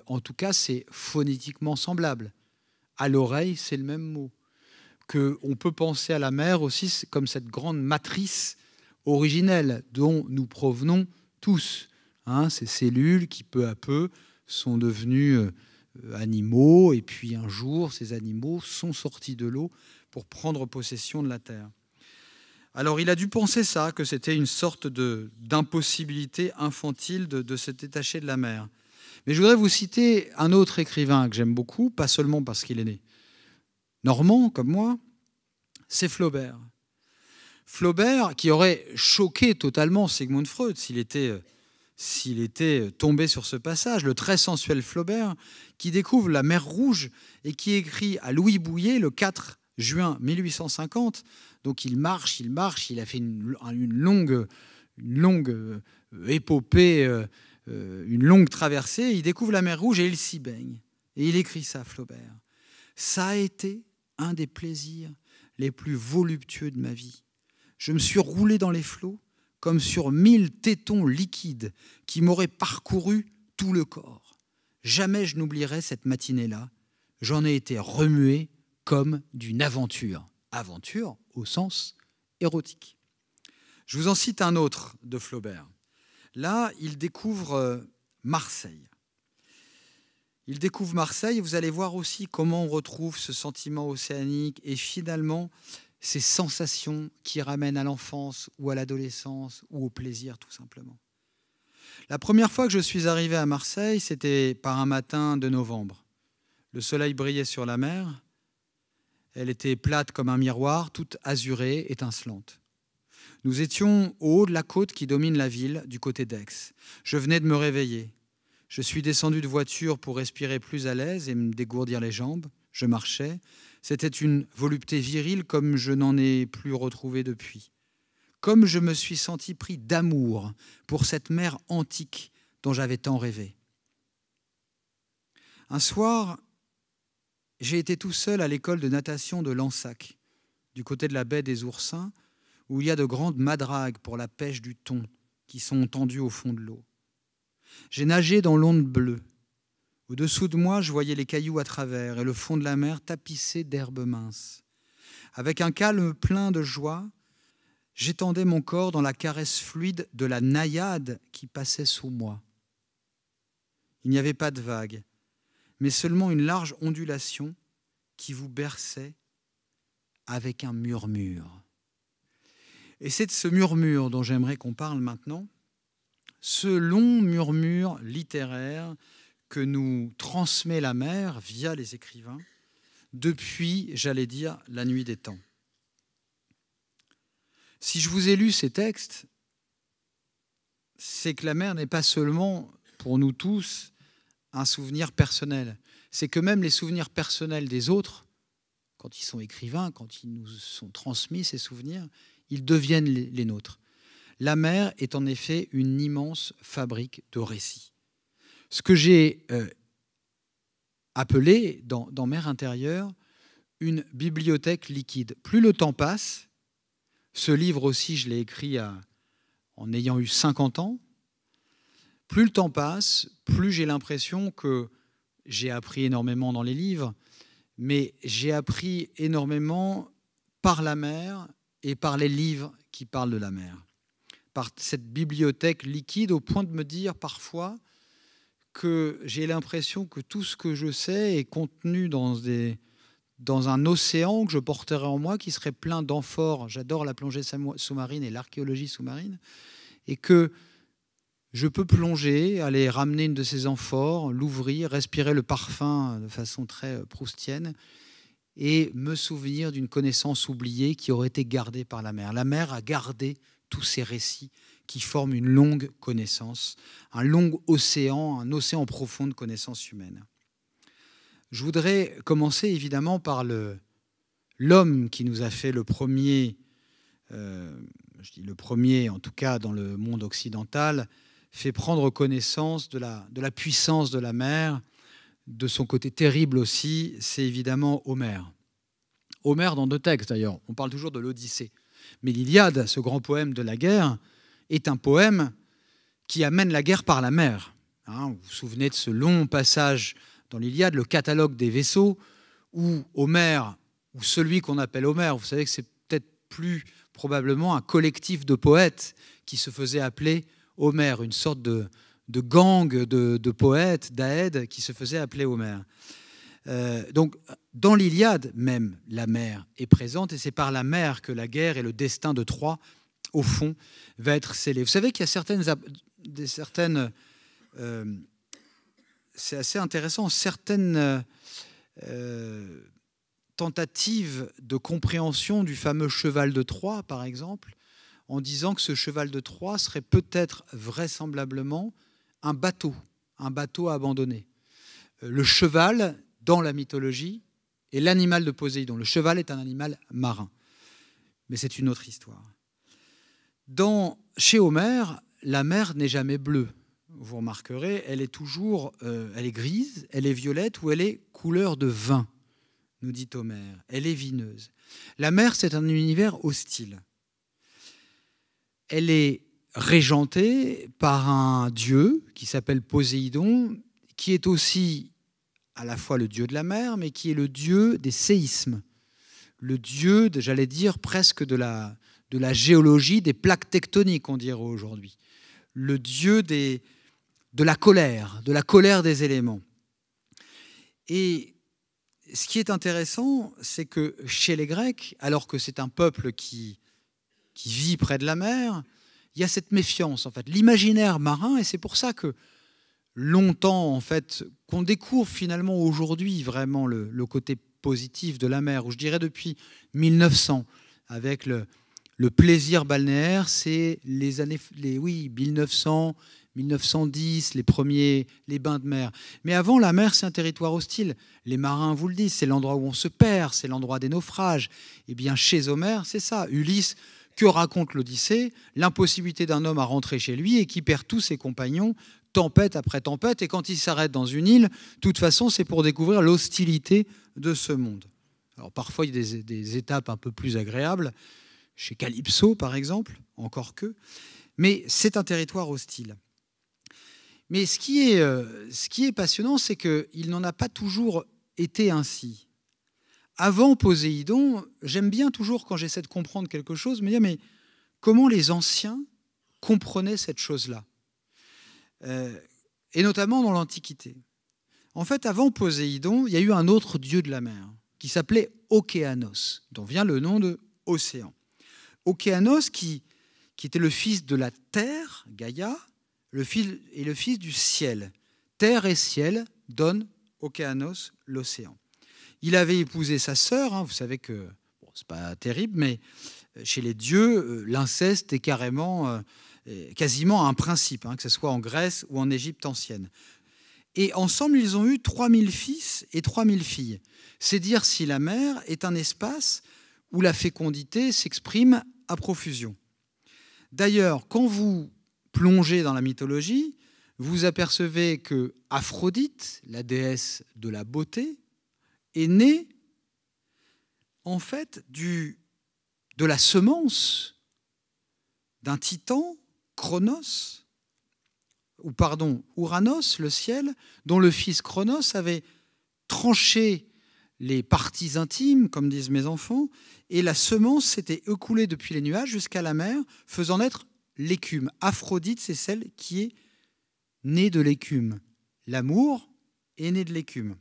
en tout cas, c'est phonétiquement semblable. À l'oreille, c'est le même mot. Qu'on peut penser à la mer aussi comme cette grande matrice originelle dont nous provenons tous. Ces cellules qui, peu à peu, sont devenues animaux, et puis un jour, ces animaux sont sortis de l'eau pour prendre possession de la terre. Alors, il a dû penser ça, que c'était une sorte d'impossibilité infantile de se détacher de la mer. Mais je voudrais vous citer un autre écrivain que j'aime beaucoup, pas seulement parce qu'il est né normand, comme moi, c'est Flaubert. Flaubert, qui aurait choqué totalement Sigmund Freud s'il était tombé sur ce passage, le très sensuel Flaubert, qui découvre la mer Rouge et qui écrit à Louis Bouilhet le 4 juin 1850. Donc il marche, il a fait une longue épopée, une longue traversée, il découvre la mer Rouge et il s'y baigne. Et il écrit ça, Flaubert. « Ça a été un des plaisirs les plus voluptueux de ma vie. Je me suis roulé dans les flots comme sur 1000 tétons liquides qui m'auraient parcouru tout le corps. Jamais je n'oublierai cette matinée-là. J'en ai été remué comme d'une aventure. » Aventure au sens érotique. Je vous en cite un autre de Flaubert. Là, il découvre Marseille. Il découvre Marseille, et vous allez voir aussi comment on retrouve ce sentiment océanique et finalement ces sensations qui ramènent à l'enfance ou à l'adolescence ou au plaisir tout simplement. La première fois que je suis arrivé à Marseille, c'était par un matin de novembre. Le soleil brillait sur la mer, elle était plate comme un miroir, toute azurée, étincelante. Nous étions au haut de la côte qui domine la ville, du côté d'Aix. Je venais de me réveiller. Je suis descendu de voiture pour respirer plus à l'aise et me dégourdir les jambes. Je marchais. C'était une volupté virile comme je n'en ai plus retrouvé depuis. Comme je me suis senti pris d'amour pour cette mer antique dont j'avais tant rêvé. Un soir, j'ai été tout seul à l'école de natation de Lansac, du côté de la baie des Oursins, où il y a de grandes madragues pour la pêche du thon qui sont tendues au fond de l'eau. J'ai nagé dans l'onde bleue. Au-dessous de moi, je voyais les cailloux à travers et le fond de la mer tapissé d'herbes minces. Avec un calme plein de joie, j'étendais mon corps dans la caresse fluide de la naïade qui passait sous moi. Il n'y avait pas de vagues, mais seulement une large ondulation qui vous berçait avec un murmure. Et c'est de ce murmure dont j'aimerais qu'on parle maintenant, ce long murmure littéraire que nous transmet la mer via les écrivains depuis, j'allais dire, la nuit des temps. Si je vous ai lu ces textes, c'est que la mer n'est pas seulement, pour nous tous, un souvenir personnel. C'est que même les souvenirs personnels des autres, quand ils sont écrivains, quand ils nous sont transmis ces souvenirs, ils deviennent les nôtres. La mer est en effet une immense fabrique de récits. Ce que j'ai appelé dans Mer intérieure une bibliothèque liquide. Plus le temps passe, ce livre aussi, je l'ai écrit en ayant eu 50 ans, plus le temps passe, plus j'ai l'impression que j'ai appris énormément dans les livres, mais j'ai appris énormément par la mer et par les livres qui parlent de la mer. Par cette bibliothèque liquide, au point de me dire parfois que j'ai l'impression que tout ce que je sais est contenu dans un océan que je porterai en moi, qui serait plein d'amphores. J'adore la plongée sous-marine et l'archéologie sous-marine, et que je peux plonger, aller ramener une de ces amphores, l'ouvrir, respirer le parfum de façon très proustienne et me souvenir d'une connaissance oubliée qui aurait été gardée par la mer. La mer a gardé tous ces récits qui forment une longue connaissance, un long océan, un océan profond de connaissances humaines. Je voudrais commencer évidemment par l'homme qui nous a fait le premier, je dis le premier en tout cas dans le monde occidental, fait prendre connaissance de la puissance de la mer, de son côté terrible aussi, c'est évidemment Homère. Homère dans deux textes d'ailleurs, on parle toujours de l'Odyssée. Mais l'Iliade, ce grand poème de la guerre, est un poème qui amène la guerre par la mer. Vous vous souvenez de ce long passage dans l'Iliade, le catalogue des vaisseaux, où Homère, ou celui qu'on appelle Homère, vous savez que c'est peut-être plus probablement un collectif de poètes qui se faisait appeler Homère, une sorte de gang de poètes, d'aèdes, qui se faisait appeler Homère. Donc, dans l'Iliade même, la mer est présente, et c'est par la mer que la guerre et le destin de Troie, au fond, va être scellé. Vous savez qu'il y a certaines c'est assez intéressant, certaines tentatives de compréhension du fameux cheval de Troie, par exemple, en disant que ce cheval de Troie serait peut-être vraisemblablement un bateau abandonné. Le cheval, dans la mythologie, est l'animal de Poséidon. Le cheval est un animal marin. Mais c'est une autre histoire. Chez Homère, la mer n'est jamais bleue. Vous remarquerez, elle est toujours elle est grise, elle est violette ou elle est couleur de vin, nous dit Homère. Elle est vineuse. La mer, c'est un univers hostile. Elle est régentée par un dieu qui s'appelle Poséidon, qui est aussi à la fois le dieu de la mer, mais qui est le dieu des séismes, le dieu, j'allais dire, presque de la géologie, des plaques tectoniques, on dirait aujourd'hui, le dieu de la colère des éléments. Et ce qui est intéressant, c'est que chez les Grecs, alors que c'est un peuple qui vit près de la mer, il y a cette méfiance, en fait, l'imaginaire marin, et c'est pour ça que longtemps, en fait, qu'on découvre finalement aujourd'hui vraiment le côté positif de la mer, où je dirais depuis 1900, avec le plaisir balnéaire, c'est les années 1900, 1910, les bains de mer. Mais avant, la mer, c'est un territoire hostile. Les marins vous le disent, c'est l'endroit où on se perd, c'est l'endroit des naufrages. Eh bien, chez Homère, c'est ça. Ulysse, que raconte l'Odyssée? L'impossibilité d'un homme à rentrer chez lui et qui perd tous ses compagnons, tempête après tempête. Et quand il s'arrête dans une île, de toute façon, c'est pour découvrir l'hostilité de ce monde. Alors, parfois, il y a des étapes un peu plus agréables, chez Calypso, par exemple, encore que. Mais c'est un territoire hostile. Mais ce qui est passionnant, c'est qu'il n'en a pas toujours été ainsi. Avant Poséidon, j'aime bien toujours, quand j'essaie de comprendre quelque chose, me dire, mais comment les anciens comprenaient cette chose-là, et notamment dans l'Antiquité. En fait, avant Poséidon, il y a eu un autre dieu de la mer, qui s'appelait Océanos, dont vient le nom de océan. Océanos, qui était le fils de la terre, Gaïa, et le fils du ciel. Terre et ciel donnent Océanos, l'océan. Il avait épousé sa sœur, vous savez que, bon, c'est pas terrible, mais chez les dieux, l'inceste est quasiment un principe, que ce soit en Grèce ou en Égypte ancienne. Et ensemble, ils ont eu 3000 fils et 3000 filles. C'est dire si la mer est un espace où la fécondité s'exprime à profusion. D'ailleurs, quand vous plongez dans la mythologie, vous apercevez que Aphrodite, la déesse de la beauté, est née en fait de la semence d'un titan, Ouranos, le ciel, dont le fils Cronos avait tranché les parties intimes, comme disent mes enfants, et la semence s'était écoulée depuis les nuages jusqu'à la mer, faisant naître l'écume. Aphrodite, c'est celle qui est née de l'écume. L'amour est né de l'écume.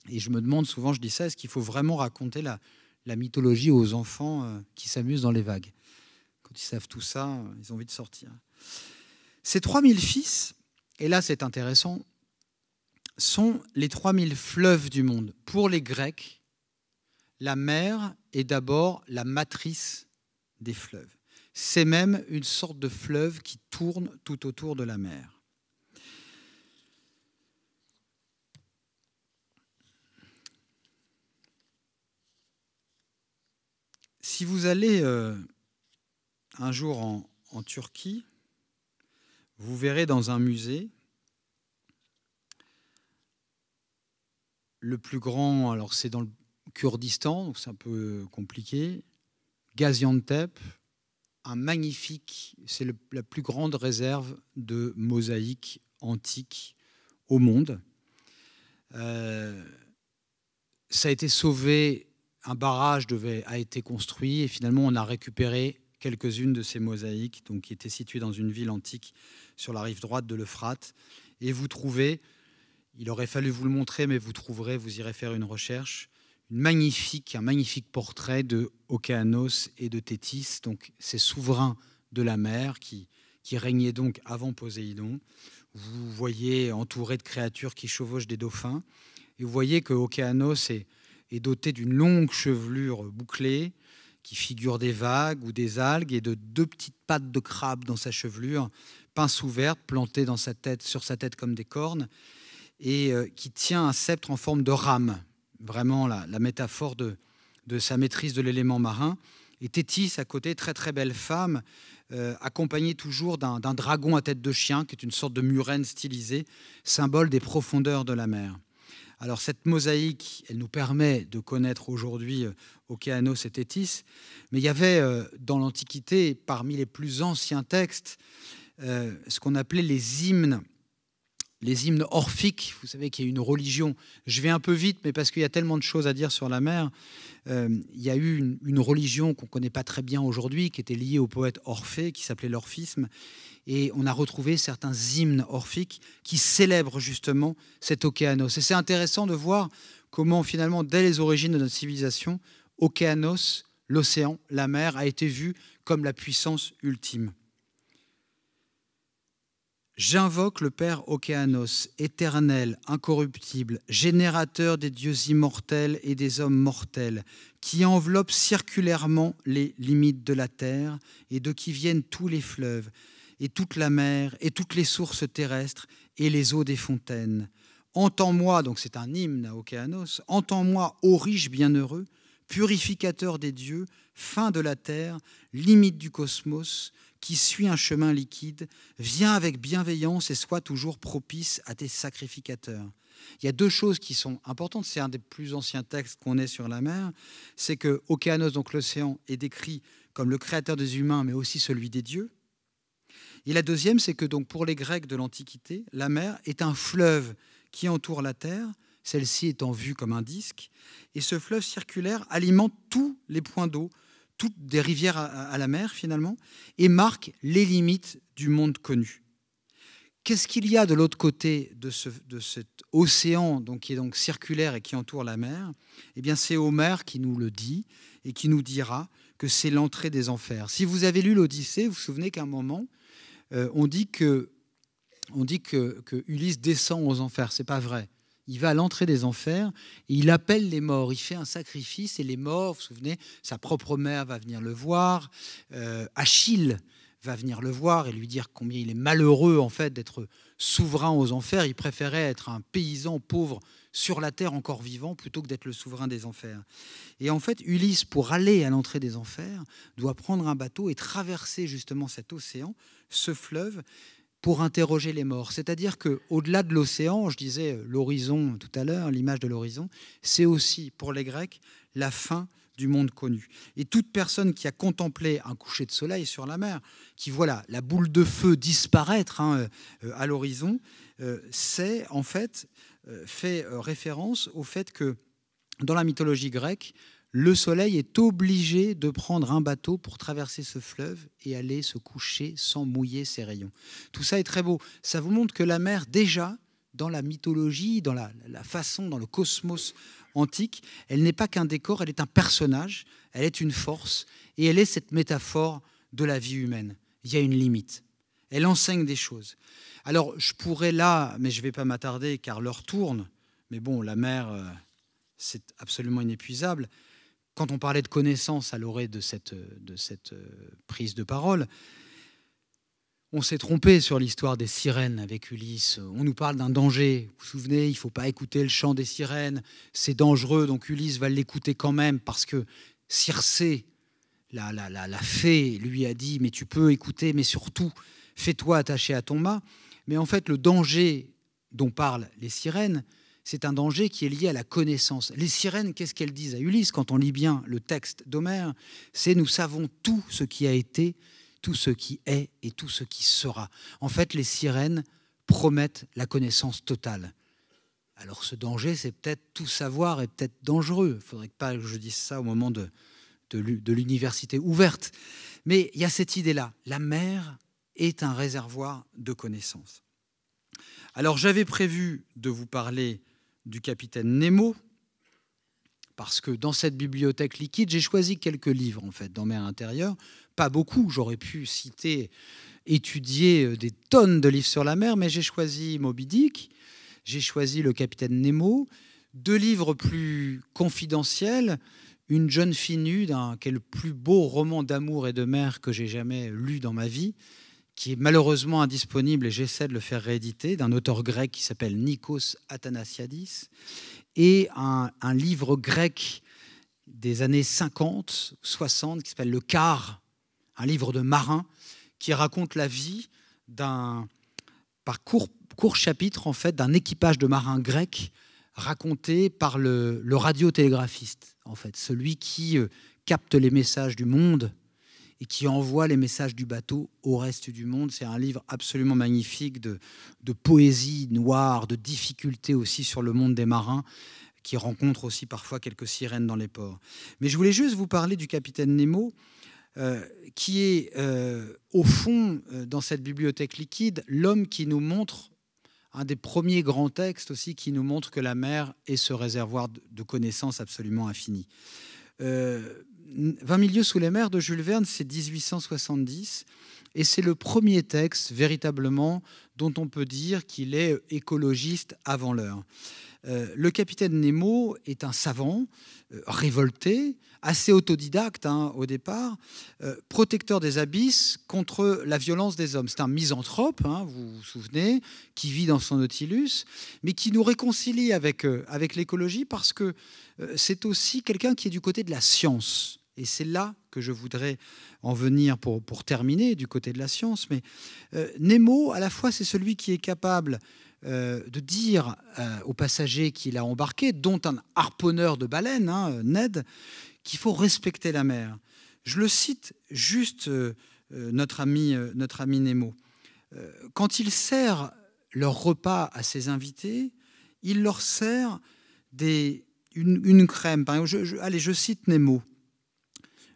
Et je me demande souvent, je dis ça, est-ce qu'il faut vraiment raconter la mythologie aux enfants qui s'amusent dans les vagues? Quand ils savent tout ça, ils ont envie de sortir. Ces 3000 fils, et là c'est intéressant, sont les 3000 fleuves du monde. Pour les Grecs, la mer est d'abord la matrice des fleuves. C'est même une sorte de fleuve qui tourne tout autour de la mer. Si vous allez un jour en Turquie, vous verrez dans un musée le plus grand, alors c'est dans le Kurdistan, donc c'est un peu compliqué, Gaziantep, un magnifique, c'est la plus grande réserve de mosaïques antiques au monde. Ça a été sauvé, un barrage a été construit et finalement on a récupéré quelques-unes de ces mosaïques, donc, qui étaient situées dans une ville antique sur la rive droite de l'Euphrate. Et vous trouvez, il aurait fallu vous le montrer, mais vous trouverez, vous irez faire une recherche, un magnifique portrait de Okéanos et de Thétis, donc ces souverains de la mer qui régnaient donc avant Poséidon. Vous voyez entouré de créatures qui chevauchent des dauphins, et vous voyez que Okéanos est doté d'une longue chevelure bouclée qui figure des vagues ou des algues et de 2 petites pattes de crabe dans sa chevelure, pince ouverte, plantée sur sa tête comme des cornes, et qui tient un sceptre en forme de rame, vraiment la métaphore de sa maîtrise de l'élément marin. Et Thétis, à côté, très très belle femme, accompagnée toujours d'un dragon à tête de chien, qui est une sorte de murène stylisée, symbole des profondeurs de la mer. Alors cette mosaïque, elle nous permet de connaître aujourd'hui Okéanos et Thétis, mais il y avait dans l'Antiquité, parmi les plus anciens textes, ce qu'on appelait les hymnes orphiques. Vous savez qu'il y a une religion, je vais un peu vite, mais parce qu'il y a tellement de choses à dire sur la mer, il y a eu une religion qu'on ne connaît pas très bien aujourd'hui, qui était liée au poète Orphée, qui s'appelait l'orphisme, et on a retrouvé certains hymnes orphiques qui célèbrent justement cet Okéanos. Et c'est intéressant de voir comment finalement, dès les origines de notre civilisation, Okéanos, l'océan, la mer, a été vu comme la puissance ultime. J'invoque le Père Okéanos, éternel, incorruptible, générateur des dieux immortels et des hommes mortels, qui enveloppe circulairement les limites de la terre et de qui viennent tous les fleuves, et toute la mer, et toutes les sources terrestres, et les eaux des fontaines. Entends-moi, donc c'est un hymne à Okéanos, entends-moi, ô riche bienheureux, purificateur des dieux, fin de la terre, limite du cosmos, qui suit un chemin liquide, viens avec bienveillance et sois toujours propice à tes sacrificateurs. Il y a 2 choses qui sont importantes, c'est un des plus anciens textes qu'on ait sur la mer, c'est que Okéanos, donc l'océan, est décrit comme le créateur des humains, mais aussi celui des dieux. Et la deuxième, c'est que donc pour les Grecs de l'Antiquité, la mer est un fleuve qui entoure la terre, celle-ci étant vue comme un disque, et ce fleuve circulaire alimente tous les points d'eau, toutes des rivières à la mer finalement, et marque les limites du monde connu. Qu'est-ce qu'il y a de l'autre côté de cet océan qui est donc circulaire et qui entoure la mer? Eh bien, c'est Homère qui nous le dit et qui nous dira que c'est l'entrée des enfers. Si vous avez lu l'Odyssée, vous vous souvenez qu'à un moment, on dit que Ulysse descend aux enfers. C'est pas vrai. Il va à l'entrée des enfers et il appelle les morts. Il fait un sacrifice et les morts, vous vous souvenez, sa propre mère va venir le voir. Achille va venir le voir et lui dire combien il est malheureux en fait d'être souverain aux enfers. Il préférait être un paysan pauvre sur la terre encore vivant plutôt que d'être le souverain des enfers. Et en fait, Ulysse, pour aller à l'entrée des enfers, doit prendre un bateau et traverser justement cet océan, ce fleuve, pour interroger les morts. C'est-à-dire qu'au-delà de l'océan, je disais l'horizon tout à l'heure, l'image de l'horizon, c'est aussi pour les Grecs la fin du monde connu. Et toute personne qui a contemplé un coucher de soleil sur la mer, qui voit la boule de feu disparaître à l'horizon, c'est en fait fait référence au fait que dans la mythologie grecque, le soleil est obligé de prendre un bateau pour traverser ce fleuve et aller se coucher sans mouiller ses rayons. Tout ça est très beau. Ça vous montre que la mer, déjà, dans la mythologie, dans la façon, dans le cosmos antique, elle n'est pas qu'un décor, elle est un personnage, elle est une force, et elle est cette métaphore de la vie humaine. Il y a une limite. Elle enseigne des choses. Alors, je pourrais là, mais je ne vais pas m'attarder car l'heure tourne, mais bon, la mer, c'est absolument inépuisable. Quand on parlait de connaissance à l'orée de cette prise de parole, on s'est trompé sur l'histoire des sirènes avec Ulysse. On nous parle d'un danger. Vous vous souvenez, il ne faut pas écouter le chant des sirènes. C'est dangereux, donc Ulysse va l'écouter quand même parce que Circé, la fée, lui a dit « mais tu peux écouter, mais surtout, fais-toi attacher à ton mât ». Mais en fait, le danger dont parlent les sirènes, c'est un danger qui est lié à la connaissance. Les sirènes, qu'est-ce qu'elles disent à Ulysse quand on lit bien le texte d'Homère? C'est « nous savons tout ce qui a été, tout ce qui est et tout ce qui sera ». En fait, les sirènes promettent la connaissance totale. Alors ce danger, c'est peut-être tout savoir est peut-être dangereux. Il ne faudrait pas que je dise ça au moment de l'université ouverte. Mais il y a cette idée-là. La mer est un réservoir de connaissances. Alors j'avais prévu de vous parler du capitaine Nemo, parce que dans cette bibliothèque liquide, j'ai choisi quelques livres en fait dans Mer intérieure, pas beaucoup, j'aurais pu citer, étudier des tonnes de livres sur la mer, mais j'ai choisi Moby Dick, j'ai choisi le capitaine Nemo, deux livres plus confidentiels, Une jeune fille nue, qui est le plus beau roman d'amour et de mer que j'ai jamais lu dans ma vie, qui est malheureusement indisponible et j'essaie de le faire rééditer, d'un auteur grec qui s'appelle Nikos Athanasiadis, et un livre grec des années 50, 60, qui s'appelle Le Quart, un livre de marin, qui raconte la vie par court chapitre, en fait, d'un équipage de marins grecs raconté par le radiotélégraphiste, en fait, celui qui capte les messages du monde et qui envoie les messages du bateau au reste du monde. C'est un livre absolument magnifique de poésie noire, de difficultés aussi sur le monde des marins, qui rencontre aussi parfois quelques sirènes dans les ports. Mais je voulais juste vous parler du capitaine Nemo, qui est, au fond, dans cette bibliothèque liquide, l'homme qui nous montre, un des premiers grands textes aussi, qui nous montre que la mer est ce réservoir de connaissances absolument infini. 20 000 lieues sous les mers de Jules Verne, c'est 1870, et c'est le premier texte véritablement dont on peut dire qu'il est écologiste avant l'heure. Le capitaine Nemo est un savant révolté, assez autodidacte au départ, protecteur des abysses contre la violence des hommes. C'est un misanthrope, vous vous souvenez, qui vit dans son Nautilus, mais qui nous réconcilie avec l'écologie parce que c'est aussi quelqu'un qui est du côté de la science. Et c'est là que je voudrais en venir pour terminer, du côté de la science. Mais Nemo, à la fois, c'est celui qui est capable de dire aux passagers qu'il a embarqués, dont un harponneur de baleines, Ned, qu'il faut respecter la mer. Je le cite juste, notre ami Nemo. Quand il sert leur repas à ses invités, il leur sert une crème. Par exemple, je cite Nemo.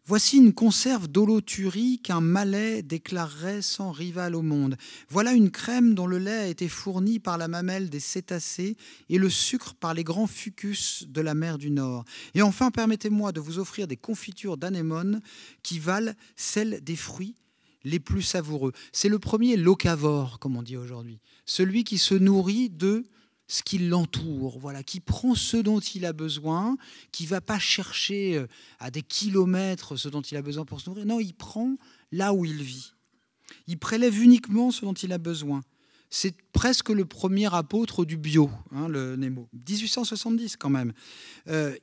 Voici une conserve d'holoturie qu'un Malais déclarerait sans rival au monde. Voilà une crème dont le lait a été fourni par la mamelle des cétacés et le sucre par les grands fucus de la mer du Nord. Et enfin, permettez-moi de vous offrir des confitures d'anémone qui valent celles des fruits les plus savoureux. C'est le premier locavore, comme on dit aujourd'hui, celui qui se nourrit de ce qui l'entoure, voilà, qui prend ce dont il a besoin, qui ne va pas chercher à des kilomètres ce dont il a besoin pour se nourrir. Non, il prend là où il vit. Il prélève uniquement ce dont il a besoin. C'est presque le premier apôtre du bio, le Nemo. 1870 quand même.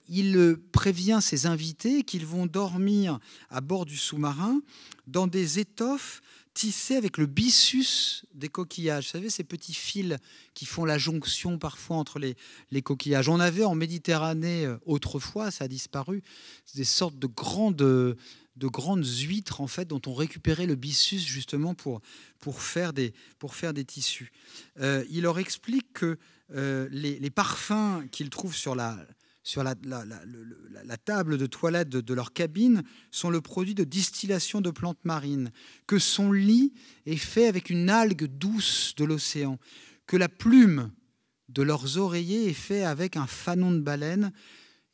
Il prévient ses invités qu'ils vont dormir à bord du sous-marin dans des étoffes tissées avec le byssus des coquillages. Vous savez, ces petits fils qui font la jonction parfois entre les coquillages. On avait en Méditerranée autrefois, ça a disparu, des sortes de grandes huîtres en fait, dont on récupérait le byssus justement pour faire des tissus. Il leur explique que les parfums qu'ils trouvent sur la table de toilette de leur cabine sont le produit de distillation de plantes marines, que son lit est fait avec une algue douce de l'océan, que la plume de leurs oreillers est faite avec un fanon de baleine,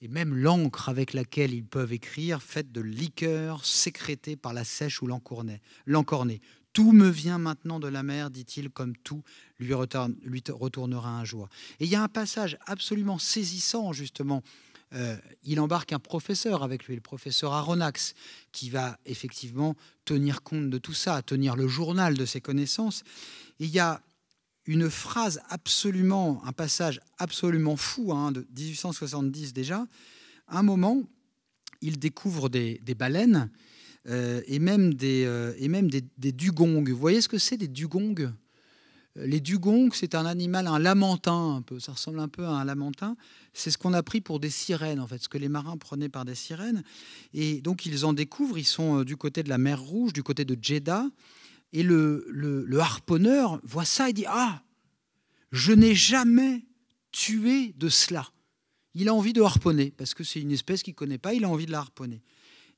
et même l'encre avec laquelle ils peuvent écrire, faite de liqueur sécrétée par la seiche ou l'encornet. Tout me vient maintenant de la mer, dit-il, comme tout lui retournera un jour. Et il y a un passage absolument saisissant, justement. Il embarque un professeur avec lui, le professeur Aronnax, qui va effectivement tenir compte de tout ça, tenir le journal de ses connaissances. Et il y a une phrase un passage absolument fou, de 1870 déjà. À un moment, il découvre des baleines et même des dugongs. Vous voyez ce que c'est, des dugongs ? Les dugongs, c'est un animal, un lamantin, un peu. Ça ressemble un peu à un lamantin. C'est ce qu'on a pris pour des sirènes, en fait, ce que les marins prenaient par des sirènes. Et donc, ils en découvrent. Ils sont du côté de la mer Rouge, du côté de Jeddah. Et le harponneur voit ça et dit « Ah, je n'ai jamais tué de cela ». Il a envie de harponner, parce que c'est une espèce qu'il ne connaît pas, il a envie de la harponner.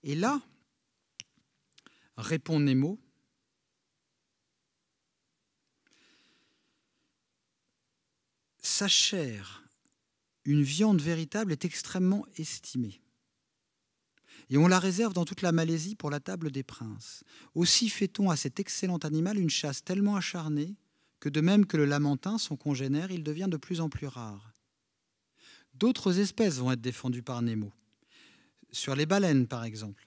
Et là, répond Nemo, sa chair, une viande véritable, est extrêmement estimée. Et on la réserve dans toute la Malaisie pour la table des princes. Aussi fait-on à cet excellent animal une chasse tellement acharnée que de même que le lamantin, son congénère, il devient de plus en plus rare. D'autres espèces vont être défendues par Nemo, sur les baleines par exemple.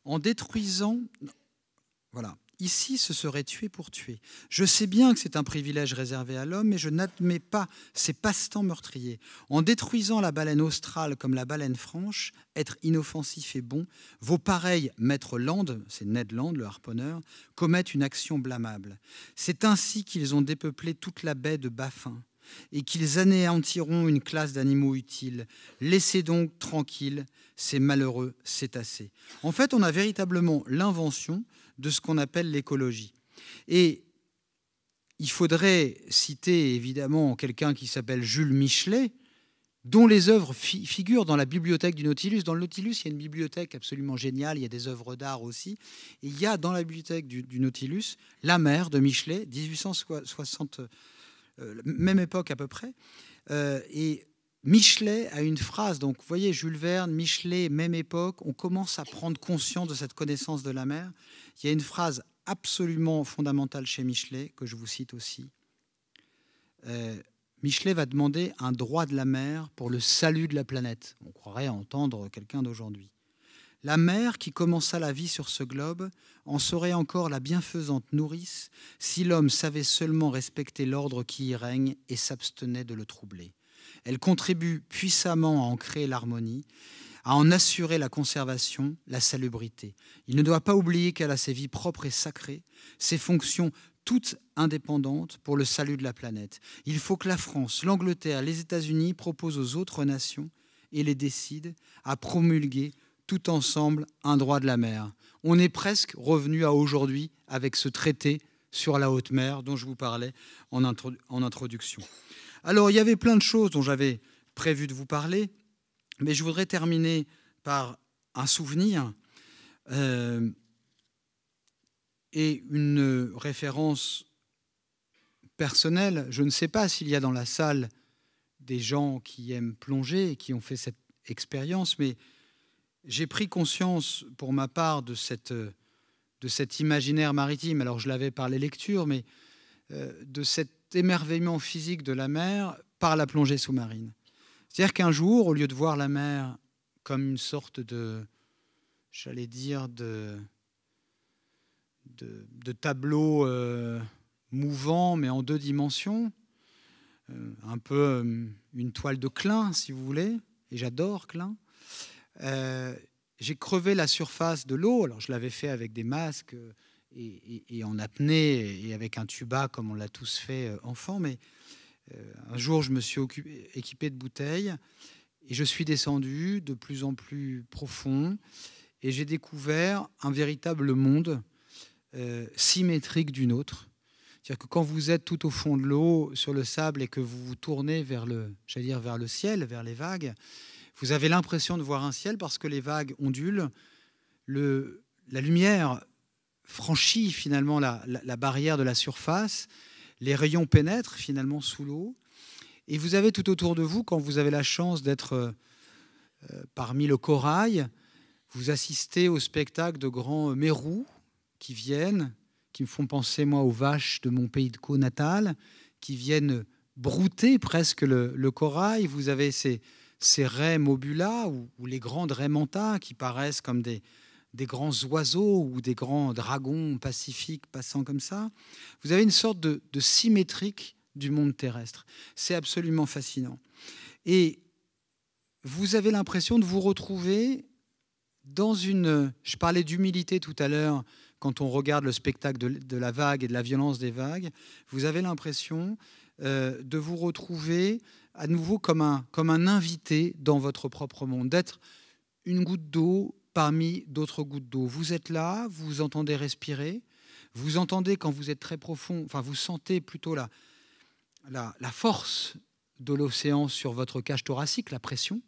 En détruisant... Voilà. Ici, ce serait tuer pour tuer. Je sais bien que c'est un privilège réservé à l'homme, mais je n'admets pas ces passe-temps meurtriers. En détruisant la baleine australe comme la baleine franche, être inoffensif et bon, vos pareils, maître Land, c'est Ned Land, le harponneur, commettent une action blâmable. C'est ainsi qu'ils ont dépeuplé toute la baie de Baffin et qu'ils anéantiront une classe d'animaux utiles. Laissez donc tranquilles ces malheureux cétacés. En fait, on a véritablement l'invention de ce qu'on appelle l'écologie. Et il faudrait citer évidemment quelqu'un qui s'appelle Jules Michelet, dont les œuvres figurent dans la bibliothèque du Nautilus. Dans le Nautilus, il y a une bibliothèque absolument géniale, il y a des œuvres d'art aussi. Et il y a dans la bibliothèque du Nautilus La mer de Michelet, 1860, même époque à peu près. Et Michelet a une phrase, donc vous voyez, Jules Verne, Michelet, même époque, on commence à prendre conscience de cette connaissance de la mer. Il y a une phrase absolument fondamentale chez Michelet, que je vous cite aussi. Michelet va demander un droit de la mer pour le salut de la planète. On croirait entendre quelqu'un d'aujourd'hui. La mer, qui commença la vie sur ce globe, en serait encore la bienfaisante nourrice si l'homme savait seulement respecter l'ordre qui y règne et s'abstenait de le troubler. Elle contribue puissamment à en créer l'harmonie, à en assurer la conservation, la salubrité. Il ne doit pas oublier qu'elle a ses vies propres et sacrées, ses fonctions toutes indépendantes pour le salut de la planète. Il faut que la France, l'Angleterre, les États-Unis proposent aux autres nations et les décident à promulguer tout ensemble un droit de la mer. On est presque revenu à aujourd'hui avec ce traité sur la haute mer dont je vous parlais en introduction. Alors, il y avait plein de choses dont j'avais prévu de vous parler, mais je voudrais terminer par un souvenir et une référence personnelle. Je ne sais pas s'il y a dans la salle des gens qui aiment plonger et qui ont fait cette expérience, mais j'ai pris conscience pour ma part de cet imaginaire maritime. Alors, je l'avais par les lectures, mais de cet émerveillement physique de la mer par la plongée sous-marine. C'est-à-dire qu'un jour, au lieu de voir la mer comme une sorte de, j'allais dire, de tableaux mouvants, mais en 2 dimensions. Un peu une toile de Klein, si vous voulez. Et j'adore Klein. J'ai crevé la surface de l'eau. Alors, je l'avais fait avec des masques et en apnée et avec un tuba, comme on l'a tous fait enfant. Mais un jour, je me suis équipé de bouteilles et je suis descendu de plus en plus profond et j'ai découvert un véritable monde symétrique du nôtre. C'est-à-dire que quand vous êtes tout au fond de l'eau, sur le sable, et que vous vous tournez vers le ciel, vers les vagues, vous avez l'impression de voir un ciel parce que les vagues ondulent. La lumière franchit finalement la barrière de la surface. Les rayons pénètrent finalement sous l'eau. Et vous avez tout autour de vous, quand vous avez la chance d'être parmi le corail, vous assistez au spectacle de grands mérous qui viennent, qui me font penser, moi, aux vaches de mon pays de Caux natal, qui viennent brouter presque le corail. Vous avez ces raies mobula ou les grandes raies manta qui paraissent comme des grands oiseaux ou des grands dragons pacifiques passant comme ça. Vous avez une sorte de symétrique du monde terrestre. C'est absolument fascinant. Et vous avez l'impression de vous retrouver dans une... Je parlais d'humilité tout à l'heure, quand on regarde le spectacle de la vague et de la violence des vagues. Vous avez l'impression de vous retrouver à nouveau comme un invité dans votre propre monde, d'être une goutte d'eau parmi d'autres gouttes d'eau. Vous êtes là, vous entendez respirer, vous entendez quand vous êtes très profond, enfin vous sentez plutôt la force de l'océan sur votre cage thoracique, la pression.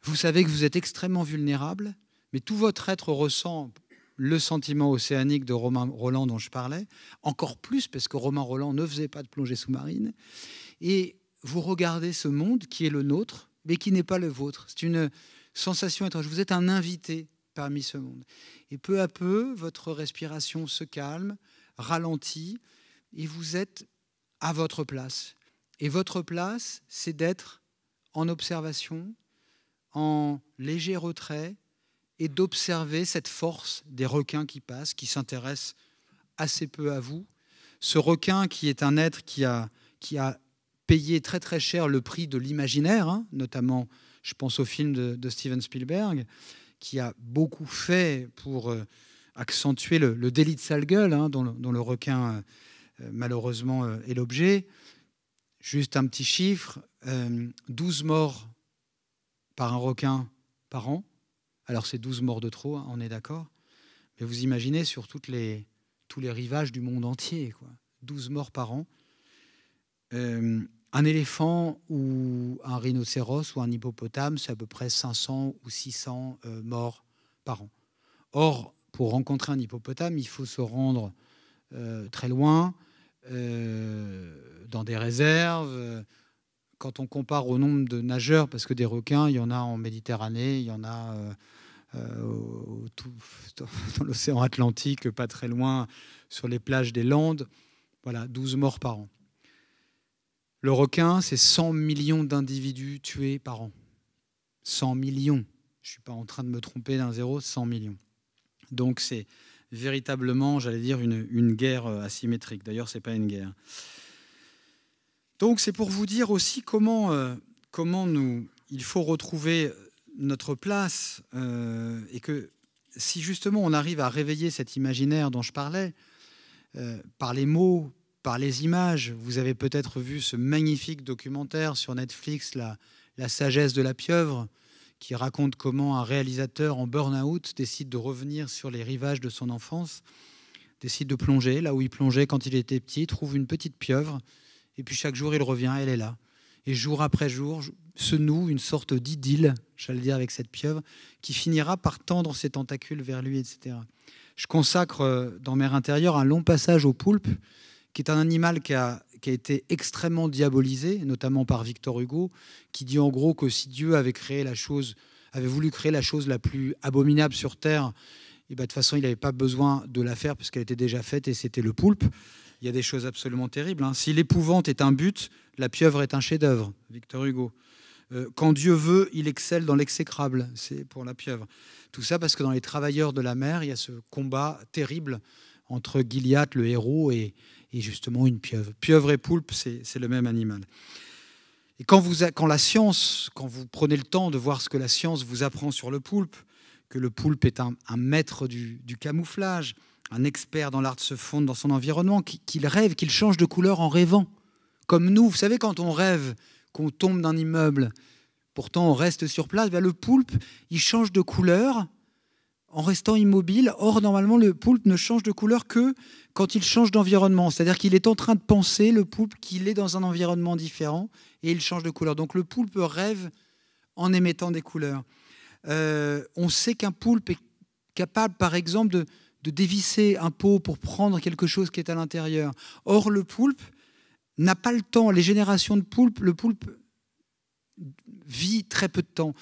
Vous savez que vous êtes extrêmement vulnérable, mais tout votre être ressent le sentiment océanique de Romain Rolland dont je parlais, encore plus parce que Romain Rolland ne faisait pas de plongée sous-marine. Et vous regardez ce monde qui est le nôtre, mais qui n'est pas le vôtre. C'est une sensation étrange. Vous êtes un invité parmi ce monde. Et peu à peu, votre respiration se calme, ralentit, et vous êtes à votre place. Et votre place, c'est d'être en observation, en léger retrait, et d'observer cette force des requins qui passent, qui s'intéressent assez peu à vous. Ce requin qui est un être qui a payé très très cher le prix de l'imaginaire, hein, notamment, je pense au film de Steven Spielberg, qui a beaucoup fait pour accentuer le délit de sale gueule, hein, dont le requin malheureusement est l'objet. Juste un petit chiffre, 12 morts par un requin par an. Alors c'est 12 morts de trop, hein, on est d'accord. Mais vous imaginez sur tous les rivages du monde entier, quoi. 12 morts par an. Un éléphant ou un rhinocéros ou un hippopotame, c'est à peu près 500 ou 600 morts par an. Or, pour rencontrer un hippopotame, il faut se rendre très loin, dans des réserves. Quand on compare au nombre de nageurs, parce que des requins, il y en a en Méditerranée, il y en a dans l'océan Atlantique, pas très loin, sur les plages des Landes. Voilà, 12 morts par an. Le requin, c'est 100 millions d'individus tués par an. 100 millions. Je ne suis pas en train de me tromper d'un zéro, 100 millions. Donc c'est véritablement, j'allais dire, une guerre asymétrique. D'ailleurs, ce n'est pas une guerre. Donc c'est pour vous dire aussi comment il faut retrouver notre place et que si justement on arrive à réveiller cet imaginaire dont je parlais, par les mots, par les images. Vous avez peut-être vu ce magnifique documentaire sur Netflix, La sagesse de la pieuvre, qui raconte comment un réalisateur en burn-out décide de revenir sur les rivages de son enfance, décide de plonger là où il plongeait quand il était petit, trouve une petite pieuvre, et puis chaque jour il revient, elle est là. Et jour après jour se noue une sorte d'idylle, j'allais dire, avec cette pieuvre, qui finira par tendre ses tentacules vers lui, etc. Je consacre dans Mer intérieure un long passage au poulpe, qui est un animal qui a été extrêmement diabolisé, notamment par Victor Hugo, qui dit en gros que si Dieu avait voulu créer la chose la plus abominable sur Terre, et de toute façon, il n'avait pas besoin de la faire puisqu'elle était déjà faite, et c'était le poulpe. Il y a des choses absolument terribles. Si l'épouvante est un but, la pieuvre est un chef-d'œuvre, Victor Hugo. Quand Dieu veut, il excelle dans l'exécrable. C'est pour la pieuvre. Tout ça parce que dans les travailleurs de la mer, il y a ce combat terrible entre Gilliatt, le héros, et justement une pieuvre. Pieuvre et poulpe, c'est le même animal. Et quand la science, quand vous prenez le temps de voir ce que la science vous apprend sur le poulpe, que le poulpe est un maître du camouflage, un expert dans l'art de se fondre dans son environnement, qu'il rêve, qu'il change de couleur en rêvant. Comme nous, vous savez, quand on rêve qu'on tombe d'un immeuble, pourtant on reste sur place, le poulpe, il change de couleur en restant immobile. Or, normalement, le poulpe ne change de couleur que quand il change d'environnement. C'est-à-dire qu'il est en train de penser, le poulpe, qu'il est dans un environnement différent et il change de couleur. Donc le poulpe rêve en émettant des couleurs. On sait qu'un poulpe est capable, par exemple, de dévisser un pot pour prendre quelque chose qui est à l'intérieur. Or, le poulpe n'a pas le temps. Les générations de poulpes, le poulpe vit très peu de temps.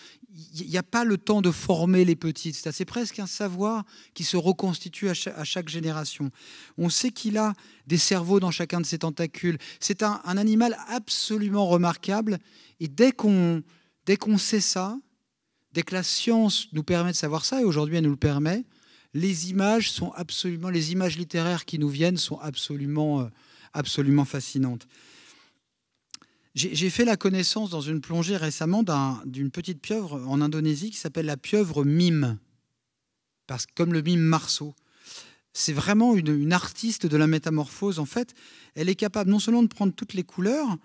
Il n'y a pas le temps de former les petits. C'est presque un savoir qui se reconstitue à chaque génération. On sait qu'il a des cerveaux dans chacun de ses tentacules. C'est un animal absolument remarquable. Et dès qu'on sait ça, dès que la science nous permet de savoir ça, et aujourd'hui elle nous le permet, les images littéraires qui nous viennent sont absolument fascinantes. J'ai fait la connaissance dans une plongée récemment d'une petite pieuvre en Indonésie qui s'appelle la pieuvre mime, comme le mime Marceau. C'est vraiment une artiste de la métamorphose. En fait, elle est capable non seulement de prendre toutes les couleurs,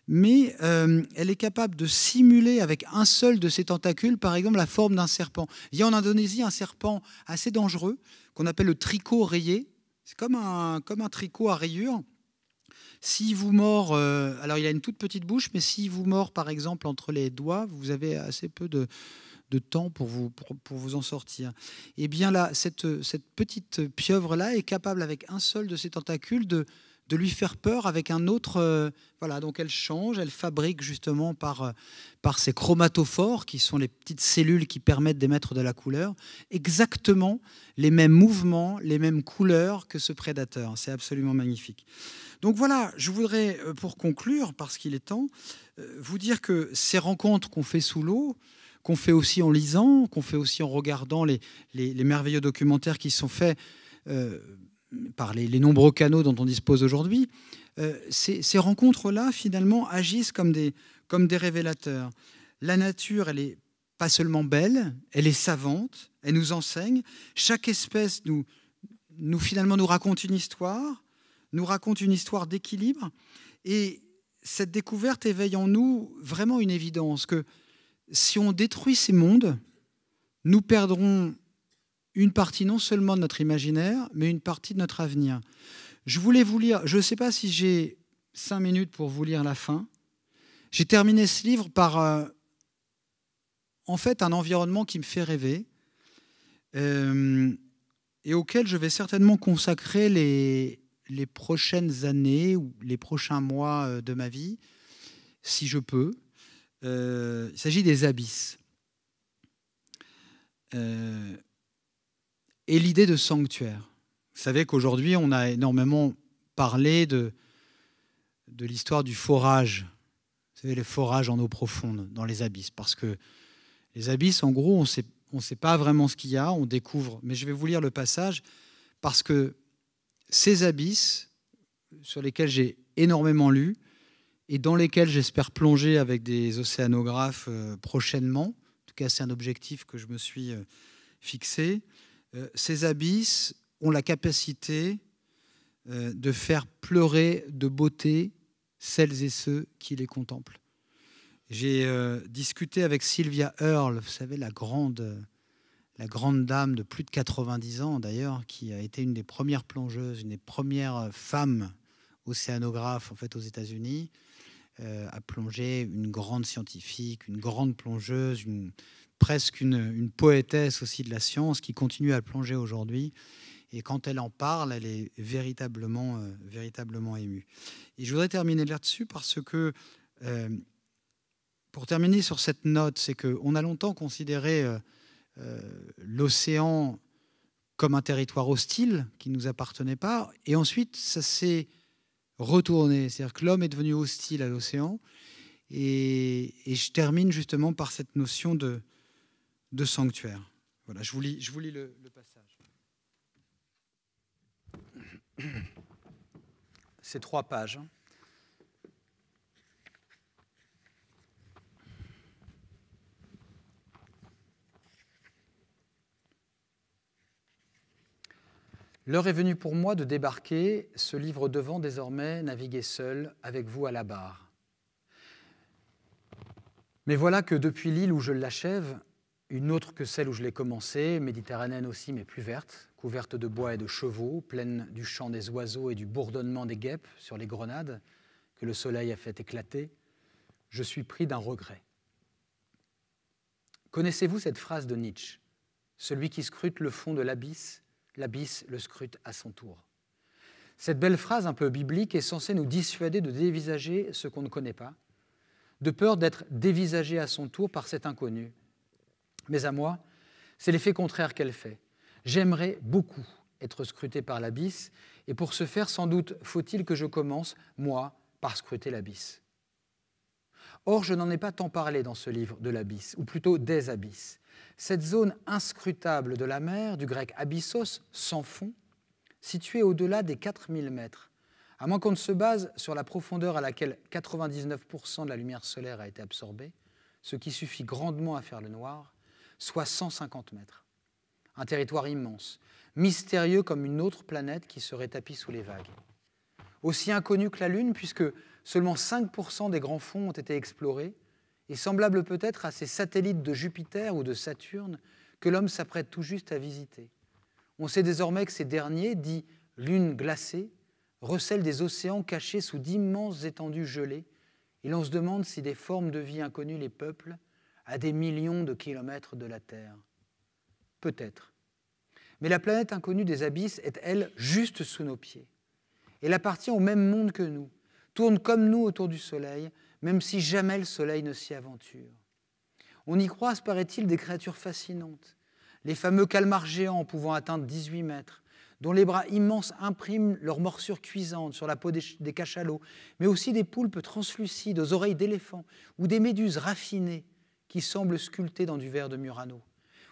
mais elle est capable de simuler avec un seul de ses tentacules, par exemple, la forme d'un serpent. Il y a en Indonésie un serpent assez dangereux qu'on appelle le tricot rayé. C'est comme un tricot à rayures. S'il vous mord, alors il a une toute petite bouche, mais s'il vous mord, par exemple, entre les doigts, vous avez assez peu de temps pour vous en sortir. Et bien là, cette petite pieuvre-là est capable, avec un seul de ses tentacules, de lui faire peur avec un autre. Voilà, donc elle change, elle fabrique justement par ces chromatophores, qui sont les petites cellules qui permettent d'émettre de la couleur, exactement les mêmes mouvements, les mêmes couleurs que ce prédateur. C'est absolument magnifique. Donc voilà, je voudrais, pour conclure, parce qu'il est temps, vous dire que ces rencontres qu'on fait sous l'eau, qu'on fait aussi en lisant, qu'on fait aussi en regardant les merveilleux documentaires qui sont faits par les nombreux canaux dont on dispose aujourd'hui, ces rencontres-là, finalement, agissent comme des révélateurs. La nature, elle n'est pas seulement belle, elle est savante, elle nous enseigne. Chaque espèce finalement, nous raconte une histoire d'équilibre. Et cette découverte éveille en nous vraiment une évidence que si on détruit ces mondes, nous perdrons une partie non seulement de notre imaginaire, mais une partie de notre avenir. Je voulais vous lire, je ne sais pas si j'ai 5 minutes pour vous lire la fin. J'ai terminé ce livre par, en fait, un environnement qui me fait rêver et auquel je vais certainement consacrer les prochaines années ou les prochains mois de ma vie, si je peux. Il s'agit des abysses. Et l'idée de sanctuaire. Vous savez qu'aujourd'hui, on a énormément parlé de l'histoire du forage. Vous savez, le forage en eau profonde, dans les abysses. Parce que les abysses, en gros, on ne sait pas vraiment ce qu'il y a, on découvre. Mais je vais vous lire le passage, parce que ces abysses, sur lesquels j'ai énormément lu, et dans lesquels j'espère plonger avec des océanographes prochainement, en tout cas c'est un objectif que je me suis fixé, ces abysses ont la capacité de faire pleurer de beauté celles et ceux qui les contemplent. J'ai discuté avec Sylvia Earle, vous savez, la grande dame de plus de 90 ans d'ailleurs, qui a été une des premières plongeuses, une des premières femmes océanographes en fait, aux États-Unis, a plongé, une grande scientifique, une grande plongeuse, presque une poétesse aussi de la science qui continue à plonger aujourd'hui. Et quand elle en parle, elle est véritablement émue. Et je voudrais terminer là-dessus parce que, pour terminer sur cette note, c'est qu'on a longtemps considéré l'océan comme un territoire hostile qui ne nous appartenait pas. Et ensuite, ça s'est retourné. C'est-à-dire que l'homme est devenu hostile à l'océan. Et je termine justement par cette notion de sanctuaire. Voilà, je vous lis le passage. C'est 3 pages. L'heure est venue pour moi de débarquer, ce livre devant désormais naviguer seul avec vous à la barre. Mais voilà que depuis l'île où je l'achève, une autre que celle où je l'ai commencée, méditerranéenne aussi mais plus verte, couverte de bois et de chevaux, pleine du chant des oiseaux et du bourdonnement des guêpes sur les grenades que le soleil a fait éclater, je suis pris d'un regret. Connaissez-vous cette phrase de Nietzsche ? Celui qui scrute le fond de l'abysse le scrute à son tour. Cette belle phrase un peu biblique est censée nous dissuader de dévisager ce qu'on ne connaît pas, de peur d'être dévisagé à son tour par cet inconnu. Mais à moi, c'est l'effet contraire qu'elle fait. J'aimerais beaucoup être scruté par l'abysse, et pour ce faire, sans doute, faut-il que je commence, moi, par scruter l'abysse. Or, je n'en ai pas tant parlé dans ce livre de l'abysse, ou plutôt des abysses. Cette zone inscrutable de la mer, du grec abyssos, sans fond, située au-delà des 4000 mètres, à moins qu'on ne se base sur la profondeur à laquelle 99% de la lumière solaire a été absorbée, ce qui suffit grandement à faire le noir, soit 150 mètres. Un territoire immense, mystérieux comme une autre planète qui serait tapie sous les vagues. Aussi inconnu que la Lune, puisque seulement 5% des grands fonds ont été explorés, et semblable peut-être à ces satellites de Jupiter ou de Saturne que l'homme s'apprête tout juste à visiter. On sait désormais que ces derniers, dits lunes glacées, recèlent des océans cachés sous d'immenses étendues gelées, et l'on se demande si des formes de vie inconnues les peuplent à des millions de kilomètres de la Terre. Peut-être. Mais la planète inconnue des abysses est, elle, juste sous nos pieds. Elle appartient au même monde que nous, tourne comme nous autour du Soleil, même si jamais le Soleil ne s'y aventure. On y croise, paraît-il, des créatures fascinantes, les fameux calmars géants pouvant atteindre 18 mètres, dont les bras immenses impriment leurs morsures cuisantes sur la peau des cachalots, mais aussi des poulpes translucides aux oreilles d'éléphant ou des méduses raffinées qui semblent sculptées dans du verre de Murano.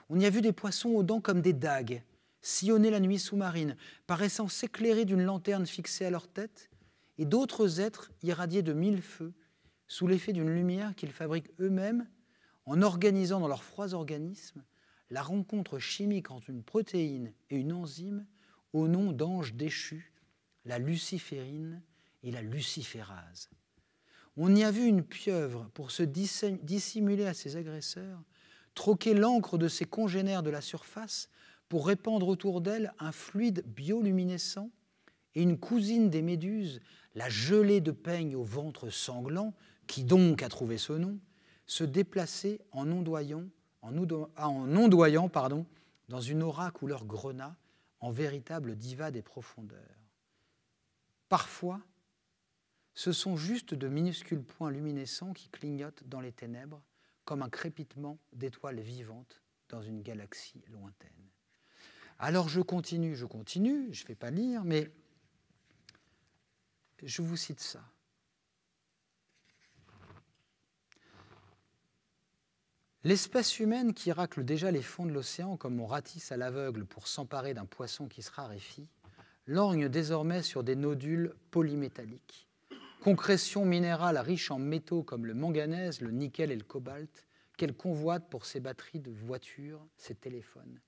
On y a vu des poissons aux dents comme des dagues, sillonner la nuit sous-marine, paraissant s'éclairer d'une lanterne fixée à leur tête, et d'autres êtres irradiés de 1000 feux, sous l'effet d'une lumière qu'ils fabriquent eux-mêmes en organisant dans leurs froids organismes la rencontre chimique entre une protéine et une enzyme au nom d'anges déchus, la luciférine et la luciférase. On y a vu une pieuvre, pour se dissimuler à ses agresseurs, troquer l'encre de ses congénères de la surface pour répandre autour d'elle un fluide bioluminescent, et une cousine des méduses, la gelée de peigne au ventre sanglant, qui donc a trouvé ce nom, se déplacer en ondoyant dans une aura couleur grenat, en véritable diva des profondeurs. Parfois, ce sont juste de minuscules points luminescents qui clignotent dans les ténèbres, comme un crépitement d'étoiles vivantes dans une galaxie lointaine. Alors je continue, je ne vais pas lire, mais je vous cite ça. L'espèce humaine qui racle déjà les fonds de l'océan comme on ratisse à l'aveugle pour s'emparer d'un poisson qui se raréfie, lorgne désormais sur des nodules polymétalliques. Concrétion minérale riche en métaux comme le manganèse, le nickel et le cobalt, qu'elle convoite pour ses batteries de voitures, ses téléphones.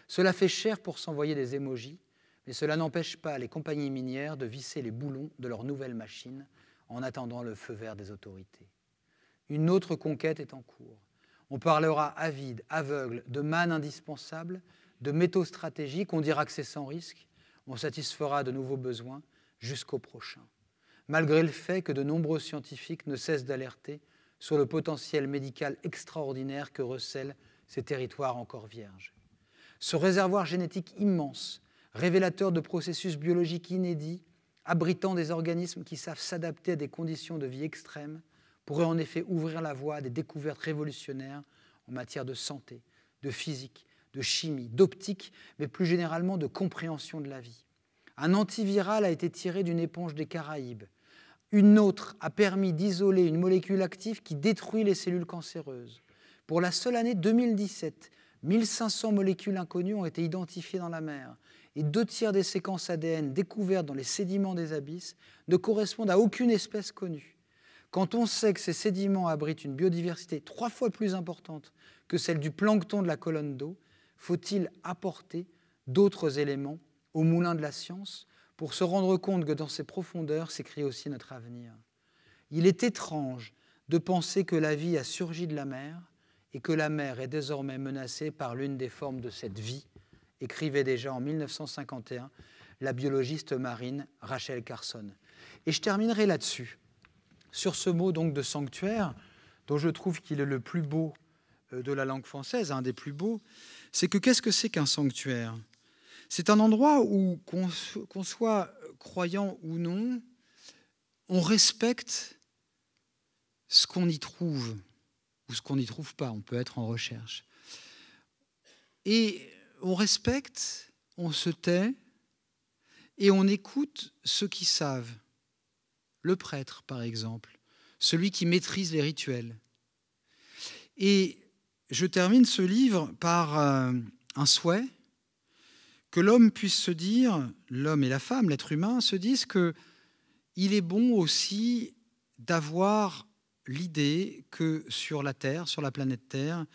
Cela fait cher pour s'envoyer des émojis, mais cela n'empêche pas les compagnies minières de visser les boulons de leurs nouvelles machines en attendant le feu vert des autorités. Une autre conquête est en cours. On parlera avide, aveugle, de manne indispensable, de métaux stratégiques, on dira que c'est sans risque, on satisfera de nouveaux besoins jusqu'au prochain, malgré le fait que de nombreux scientifiques ne cessent d'alerter sur le potentiel médical extraordinaire que recèlent ces territoires encore vierges. Ce réservoir génétique immense, révélateur de processus biologiques inédits, abritant des organismes qui savent s'adapter à des conditions de vie extrêmes, pourrait en effet ouvrir la voie à des découvertes révolutionnaires en matière de santé, de physique, de chimie, d'optique, mais plus généralement de compréhension de la vie. Un antiviral a été tiré d'une éponge des Caraïbes. Une autre a permis d'isoler une molécule active qui détruit les cellules cancéreuses. Pour la seule année 2017, 1500 molécules inconnues ont été identifiées dans la mer et 2/3 des séquences ADN découvertes dans les sédiments des abysses ne correspondent à aucune espèce connue. Quand on sait que ces sédiments abritent une biodiversité 3 fois plus importante que celle du plancton de la colonne d'eau, faut-il apporter d'autres éléments au moulin de la science pour se rendre compte que dans ces profondeurs s'écrit aussi notre avenir? Il est étrange de penser que la vie a surgi de la mer et que la mer est désormais menacée par l'une des formes de cette vie, écrivait déjà en 1951 la biologiste marine Rachel Carson. Et je terminerai là-dessus, sur ce mot donc de sanctuaire, dont je trouve qu'il est le plus beau de la langue française, un des plus beaux. C'est que qu'est-ce que c'est qu'un sanctuaire? C'est un endroit où, qu'on soit croyant ou non, on respecte ce qu'on y trouve ou ce qu'on n'y trouve pas. On peut être en recherche. Et on respecte, on se tait et on écoute ceux qui savent. Le prêtre, par exemple, celui qui maîtrise les rituels. Et je termine ce livre par un souhait que l'homme puisse se dire, l'homme et la femme, l'être humain, se disent qu'il est bon aussi d'avoir l'idée que sur la Terre, sur la planète Terre,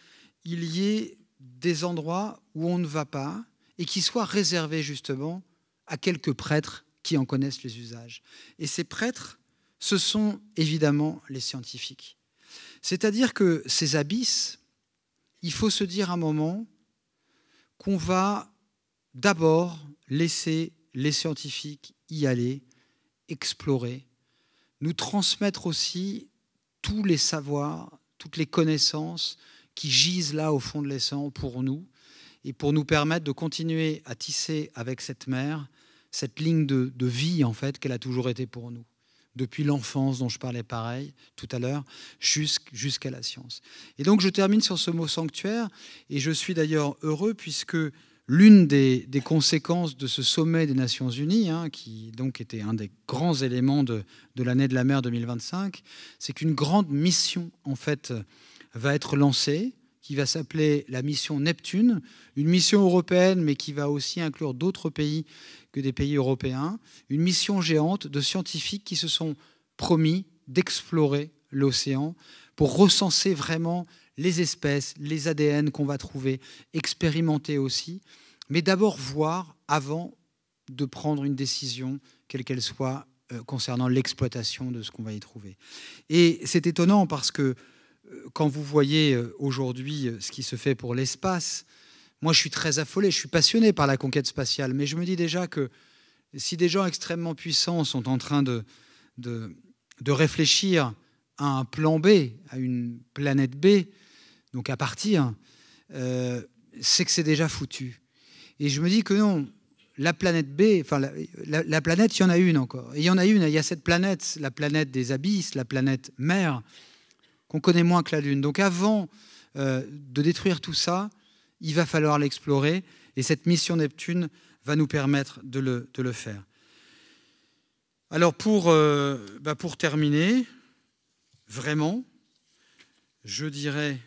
il y ait des endroits où on ne va pas et qui soient réservés justement à quelques prêtres qui en connaissent les usages. Et ces prêtres, ce sont évidemment les scientifiques. C'est-à-dire que ces abysses, il faut se dire un moment qu'on va d'abord laisser les scientifiques y aller, explorer, nous transmettre aussi tous les savoirs, toutes les connaissances qui gisent là au fond de l'océan pour nous et pour nous permettre de continuer à tisser avec cette mer cette ligne de vie en fait qu'elle a toujours été pour nous, depuis l'enfance dont je parlais pareil tout à l'heure jusqu'à la science. Et donc je termine sur ce mot sanctuaire et je suis d'ailleurs heureux puisque l'une des conséquences de ce sommet des Nations Unies, qui donc était un des grands éléments de l'année de la mer 2025, c'est qu'une grande mission en fait va être lancée, qui va s'appeler la mission Neptune, une mission européenne, mais qui va aussi inclure d'autres pays que des pays européens, une mission géante de scientifiques qui se sont promis d'explorer l'océan pour recenser vraiment les espèces, les ADN qu'on va trouver, expérimenter aussi, mais d'abord voir avant de prendre une décision, quelle qu'elle soit, concernant l'exploitation de ce qu'on va y trouver. Et c'est étonnant parce que quand vous voyez aujourd'hui ce qui se fait pour l'espace, moi je suis très affolé, je suis passionné par la conquête spatiale, mais je me dis déjà que si des gens extrêmement puissants sont en train de réfléchir à un plan B, à une planète B, donc à partir, c'est que c'est déjà foutu. Et je me dis que non, la planète B, enfin la planète, il y en a une encore. Et il y en a une, il y a cette planète, la planète des abysses, la planète mère, qu'on connaît moins que la Lune. Donc avant de détruire tout ça, il va falloir l'explorer. Et cette mission Neptune va nous permettre de le faire. Alors pour terminer, vraiment, je dirais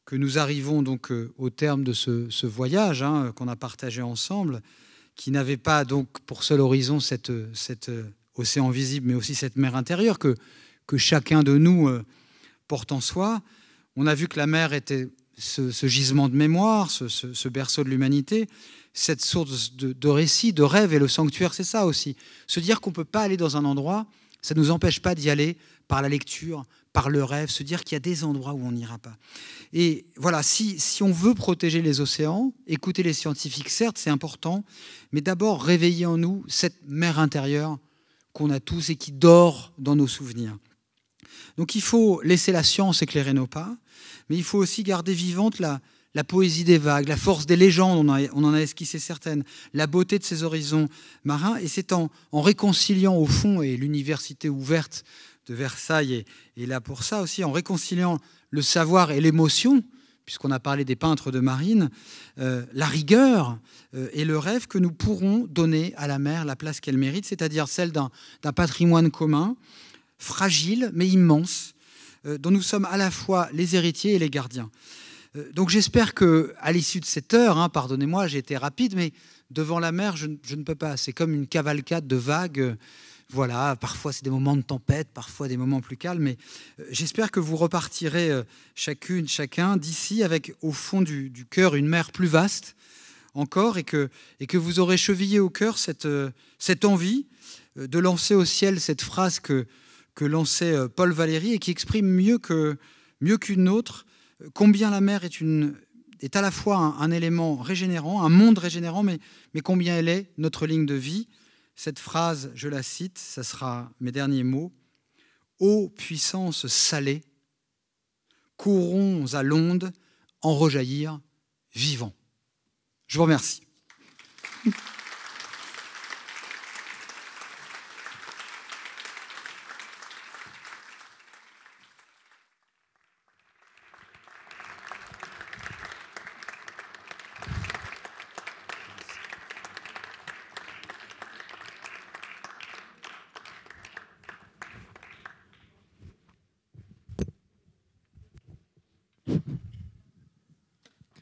que nous arrivons donc au terme de ce voyage qu'on a partagé ensemble, qui n'avait pas donc pour seul horizon cet océan visible, mais aussi cette mer intérieure que chacun de nous porte en soi. On a vu que la mer était ce gisement de mémoire, ce berceau de l'humanité, cette source de récits, de rêves, et le sanctuaire, c'est ça aussi. Se dire qu'on ne peut pas aller dans un endroit, ça ne nous empêche pas d'y aller par la lecture, par le rêve, se dire qu'il y a des endroits où on n'ira pas. Et voilà, si on veut protéger les océans, écouter les scientifiques, certes, c'est important, mais d'abord réveiller en nous cette mer intérieure qu'on a tous et qui dort dans nos souvenirs. Donc il faut laisser la science éclairer nos pas, mais il faut aussi garder vivante la poésie des vagues, la force des légendes, on en a esquissé certaines, la beauté de ces horizons marins, et c'est en réconciliant au fond, et l'université ouverte de Versailles est là pour ça aussi, en réconciliant le savoir et l'émotion, puisqu'on a parlé des peintres de marine, la rigueur et le rêve que nous pourrons donner à la mer la place qu'elle mérite, c'est-à-dire celle d'un patrimoine commun, fragile mais immense, dont nous sommes à la fois les héritiers et les gardiens. Donc j'espère qu'à l'issue de cette heure, pardonnez-moi, j'ai été rapide, mais devant la mer, je ne peux pas. C'est comme une cavalcade de vagues. Voilà, parfois c'est des moments de tempête, parfois des moments plus calmes, mais j'espère que vous repartirez chacune, chacun d'ici avec au fond du cœur une mer plus vaste encore, et que vous aurez chevillé au cœur cette envie de lancer au ciel cette phrase que lançait Paul Valéry et qui exprime mieux qu'une autre combien la mer est à la fois un élément régénérant, un monde régénérant, mais combien elle est notre ligne de vie. Cette phrase, je la cite, ça sera mes derniers mots. « Ô puissance salée, courons à l'onde en rejaillir vivant. » Je vous remercie.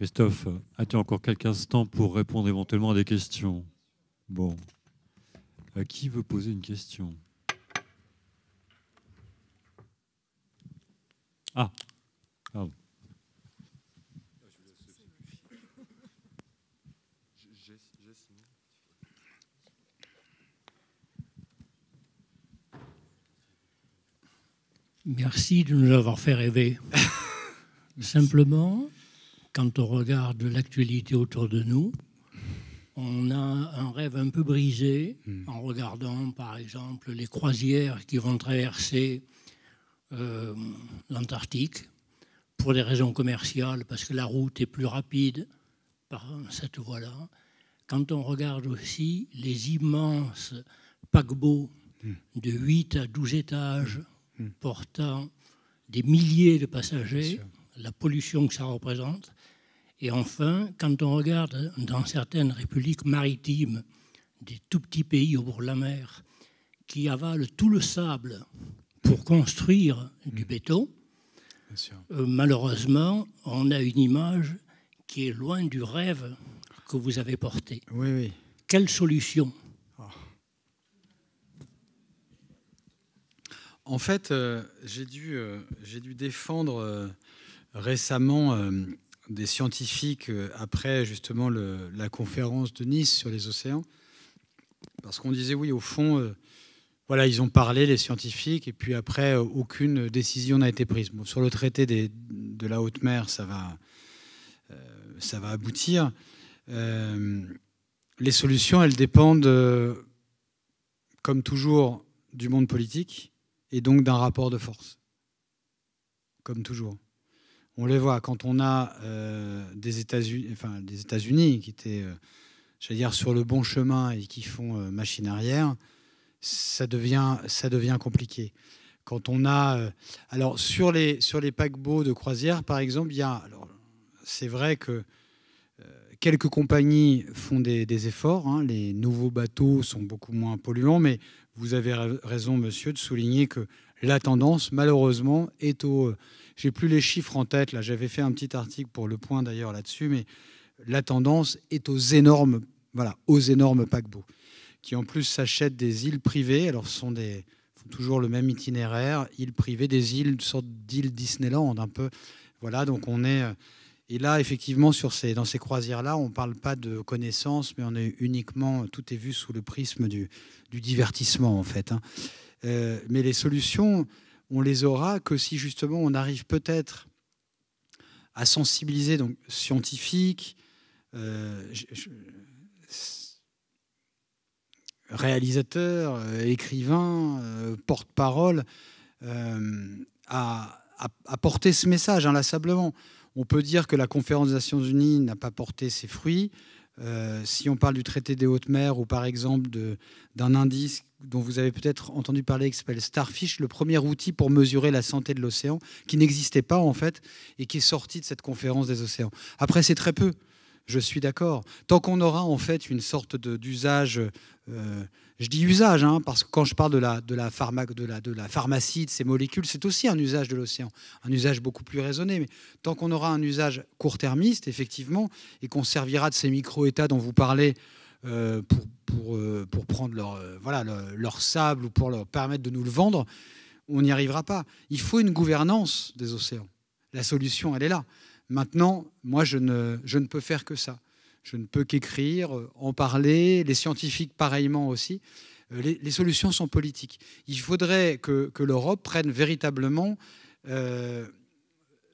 Christophe, as-tu encore quelques instants pour répondre éventuellement à des questions? Bon. Qui veut poser une question? Ah, pardon. Merci de nous avoir fait rêver. Simplement, quand on regarde l'actualité autour de nous, on a un rêve un peu brisé en regardant, par exemple, les croisières qui vont traverser l'Antarctique pour des raisons commerciales, parce que la route est plus rapide par cette voie-là. Quand on regarde aussi les immenses paquebots de 8 à 12 étages portant des milliers de passagers, la pollution que ça représente. Et enfin, quand on regarde dans certaines républiques maritimes, des tout petits pays au bord de la mer, qui avalent tout le sable pour construire du béton, malheureusement, on a une image qui est loin du rêve que vous avez porté. Oui, oui. Quelle solution? En fait, j'ai dû défendre récemment des scientifiques après justement la conférence de Nice sur les océans, parce qu'on disait oui, au fond, voilà, ils ont parlé, les scientifiques, et puis après, aucune décision n'a été prise. Bon, sur le traité de la haute mer, ça va aboutir. Les solutions, elles dépendent, comme toujours, du monde politique et donc d'un rapport de force, comme toujours. On les voit quand on a des États-Unis qui étaient, j'allais dire, sur le bon chemin et qui font machine arrière, ça devient compliqué. Quand on a, alors sur les paquebots de croisière, par exemple, c'est vrai que quelques compagnies font des efforts. Les nouveaux bateaux sont beaucoup moins polluants, mais vous avez raison, monsieur, de souligner que la tendance, malheureusement, est au... J'ai plus les chiffres en tête, là, j'avais fait un petit article pour Le Point d'ailleurs là-dessus, mais la tendance est aux énormes paquebots, qui en plus s'achètent des îles privées. Alors ce font toujours le même itinéraire, îles privées, des îles, une sorte d'île Disneyland un peu. Voilà, donc on est... Et là, effectivement, dans ces croisières-là, on ne parle pas de connaissances, mais on est uniquement... Tout est vu sous le prisme du divertissement, en fait. Mais les solutions, on les aura que si, justement, on arrive peut-être à sensibiliser donc, scientifiques, réalisateurs, écrivains, porte-parole, à porter ce message inlassablement. On peut dire que la conférence des Nations Unies n'a pas porté ses fruits. Si on parle du traité des hautes mers ou par exemple d'un indice dont vous avez peut-être entendu parler, qui s'appelle Starfish, le premier outil pour mesurer la santé de l'océan, qui n'existait pas en fait, et qui est sorti de cette conférence des océans. Après, c'est très peu, je suis d'accord. Tant qu'on aura en fait une sorte d'usage, je dis usage, hein, parce que quand je parle de la pharmacie, de ces molécules, c'est aussi un usage de l'océan, un usage beaucoup plus raisonné. Mais tant qu'on aura un usage court-termiste, effectivement, et qu'on servira de ces micro-États dont vous parlez, pour prendre leur sable ou pour leur permettre de nous le vendre, on n'y arrivera pas. Il faut une gouvernance des océans. La solution, elle est là. Maintenant, moi, je ne peux faire que ça. Je ne peux qu'écrire, en parler, les scientifiques pareillement aussi. Les solutions sont politiques. Il faudrait que l'Europe prenne véritablement le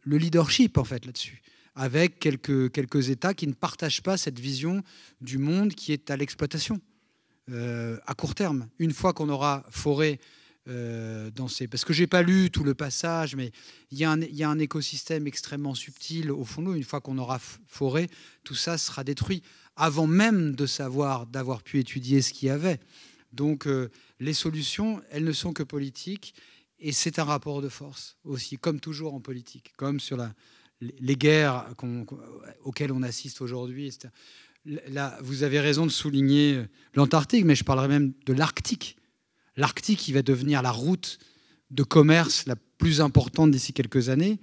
leadership en fait, là-dessus, avec quelques États qui ne partagent pas cette vision du monde qui est à l'exploitation à court terme. Une fois qu'on aura foré parce que je n'ai pas lu tout le passage, mais il y a un écosystème extrêmement subtil au fond de l'eau. Une fois qu'on aura foré, tout ça sera détruit, avant même d'avoir pu étudier ce qu'il y avait. Donc les solutions, elles ne sont que politiques, et c'est un rapport de force aussi, comme toujours en politique, comme sur les guerres auxquelles on assiste aujourd'hui. Là, vous avez raison de souligner l'Antarctique, mais je parlerai même de l'Arctique. L'Arctique, qui va devenir la route de commerce la plus importante d'ici quelques années,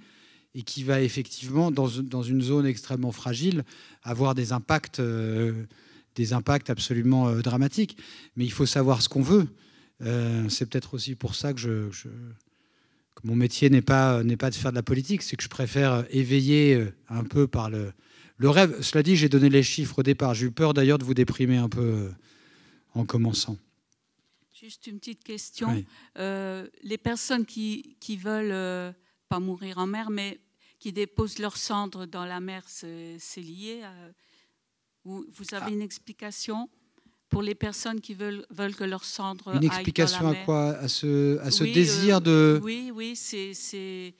et qui va effectivement, dans une zone extrêmement fragile, avoir des impacts absolument dramatiques. Mais il faut savoir ce qu'on veut. C'est peut-être aussi pour ça que mon métier n'est pas de faire de la politique, c'est que je préfère éveiller un peu par le rêve. Cela dit, j'ai donné les chiffres au départ. J'ai eu peur d'ailleurs de vous déprimer un peu en commençant. Juste une petite question. Oui. Les personnes qui veulent pas mourir en mer, mais qui déposent leurs cendres dans la mer, c'est lié vous avez une explication pour les personnes qui veulent que leurs cendres aillent dans la mer? Une explication à quoi? À ce désir de... Oui, c'est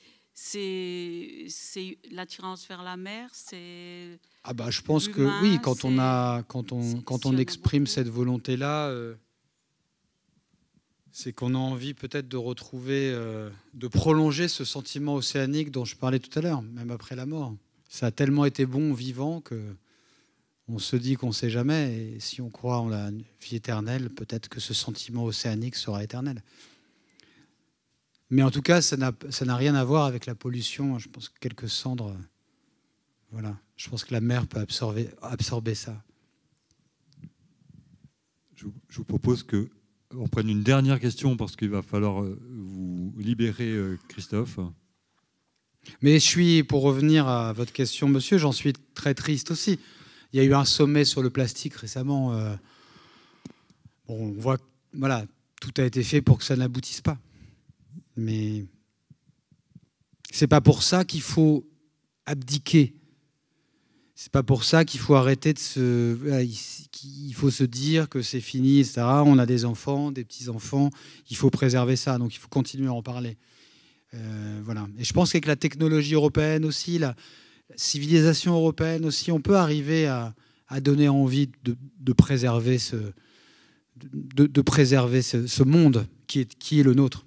l'attirance vers la mer, c'est... Ah bah, je pense que oui, quand on exprime cette volonté-là, c'est qu'on a envie peut-être de retrouver, de prolonger ce sentiment océanique dont je parlais tout à l'heure, même après la mort. Ça a tellement été bon vivant qu'on se dit qu'on ne sait jamais, et si on croit en la vie éternelle, peut-être que ce sentiment océanique sera éternel. Mais en tout cas, ça n'a rien à voir avec la pollution. Je pense que quelques cendres, voilà. Je pense que la mer peut absorber ça. Je vous propose qu'on prenne une dernière question, parce qu'il va falloir vous libérer, Christophe. Mais pour revenir à votre question, monsieur, j'en suis très triste aussi. Il y a eu un sommet sur le plastique récemment. On voit, voilà, tout a été fait pour que ça n'aboutisse pas. Mais c'est pas pour ça qu'il faut abdiquer. C'est pas pour ça qu'il faut arrêter il faut se dire que c'est fini, etc. On a des enfants, des petits-enfants. Il faut préserver ça. Donc il faut continuer à en parler. Voilà. Et je pense qu'avec la technologie européenne aussi, la civilisation européenne aussi, on peut arriver à donner envie de préserver ce monde qui est le nôtre.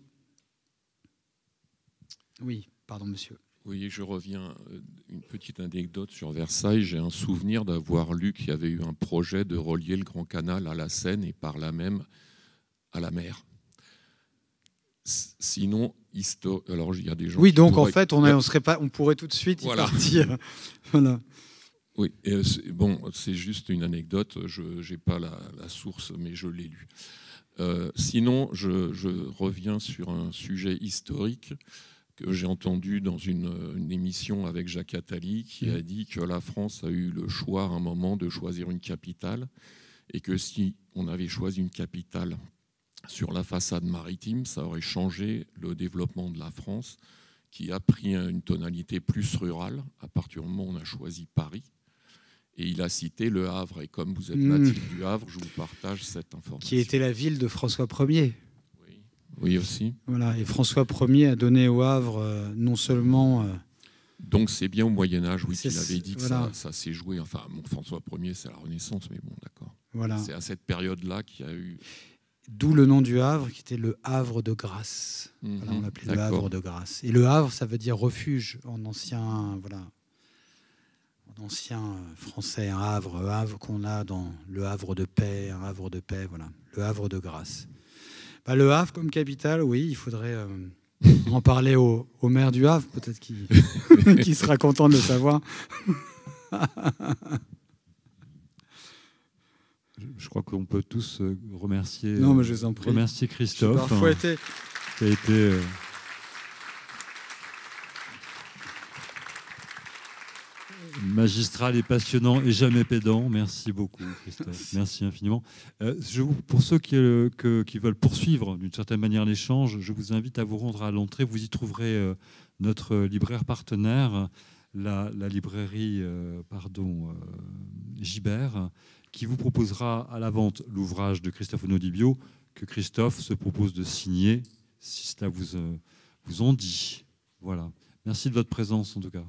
Oui, pardon, monsieur. Oui, je reviens. Une petite anecdote sur Versailles. J'ai un souvenir d'avoir lu qu'il y avait eu un projet de relier le Grand Canal à la Seine et par là même à la mer. Sinon, alors il y a des gens. Oui, donc en fait, on pourrait tout de suite y partir. Voilà. Oui, c'est juste une anecdote. Je n'ai pas la source, mais je l'ai lu. Sinon, je reviens sur un sujet historique que j'ai entendu dans une émission avec Jacques Attali, qui a dit que la France a eu le choix à un moment de choisir une capitale, et que si on avait choisi une capitale sur la façade maritime, ça aurait changé le développement de la France, qui a pris une tonalité plus rurale à partir du moment où on a choisi Paris. Et il a cité Le Havre. Et comme vous êtes natif du Havre, je vous partage cette information. Qui était la ville de François Ier. Oui, aussi. Voilà, et François Ier a donné au Havre non seulement... Donc c'est bien au Moyen-Âge, oui, qu'il avait dit que voilà. ça s'est joué. Enfin, François Ier, c'est la Renaissance, mais bon, d'accord. Voilà. C'est à cette période-là qu'il y a eu... D'où le nom du Havre, qui était le Havre de grâce. Voilà, on l'appelait le Havre de grâce. Et le Havre, ça veut dire refuge en ancien, voilà, en ancien français, un Havre qu'on a dans le Havre de paix, un Havre de paix, voilà, le Havre de grâce. Bah, le Havre comme capitale, oui, il faudrait en parler au maire du Havre, peut-être qu'il sera content de le savoir. Je crois qu'on peut tous remercier, non, mais je vous en prie. Remercier Christophe, qui a été magistral et passionnant et jamais pédant. Merci beaucoup, Christophe. Merci infiniment. Pour ceux qui veulent poursuivre d'une certaine manière l'échange, je vous invite à vous rendre à l'entrée. Vous y trouverez notre libraire partenaire, la librairie Gibert, qui vous proposera à la vente l'ouvrage de Christophe Onodibio que Christophe se propose de signer, si cela vous en dit. Voilà. Merci de votre présence, en tout cas.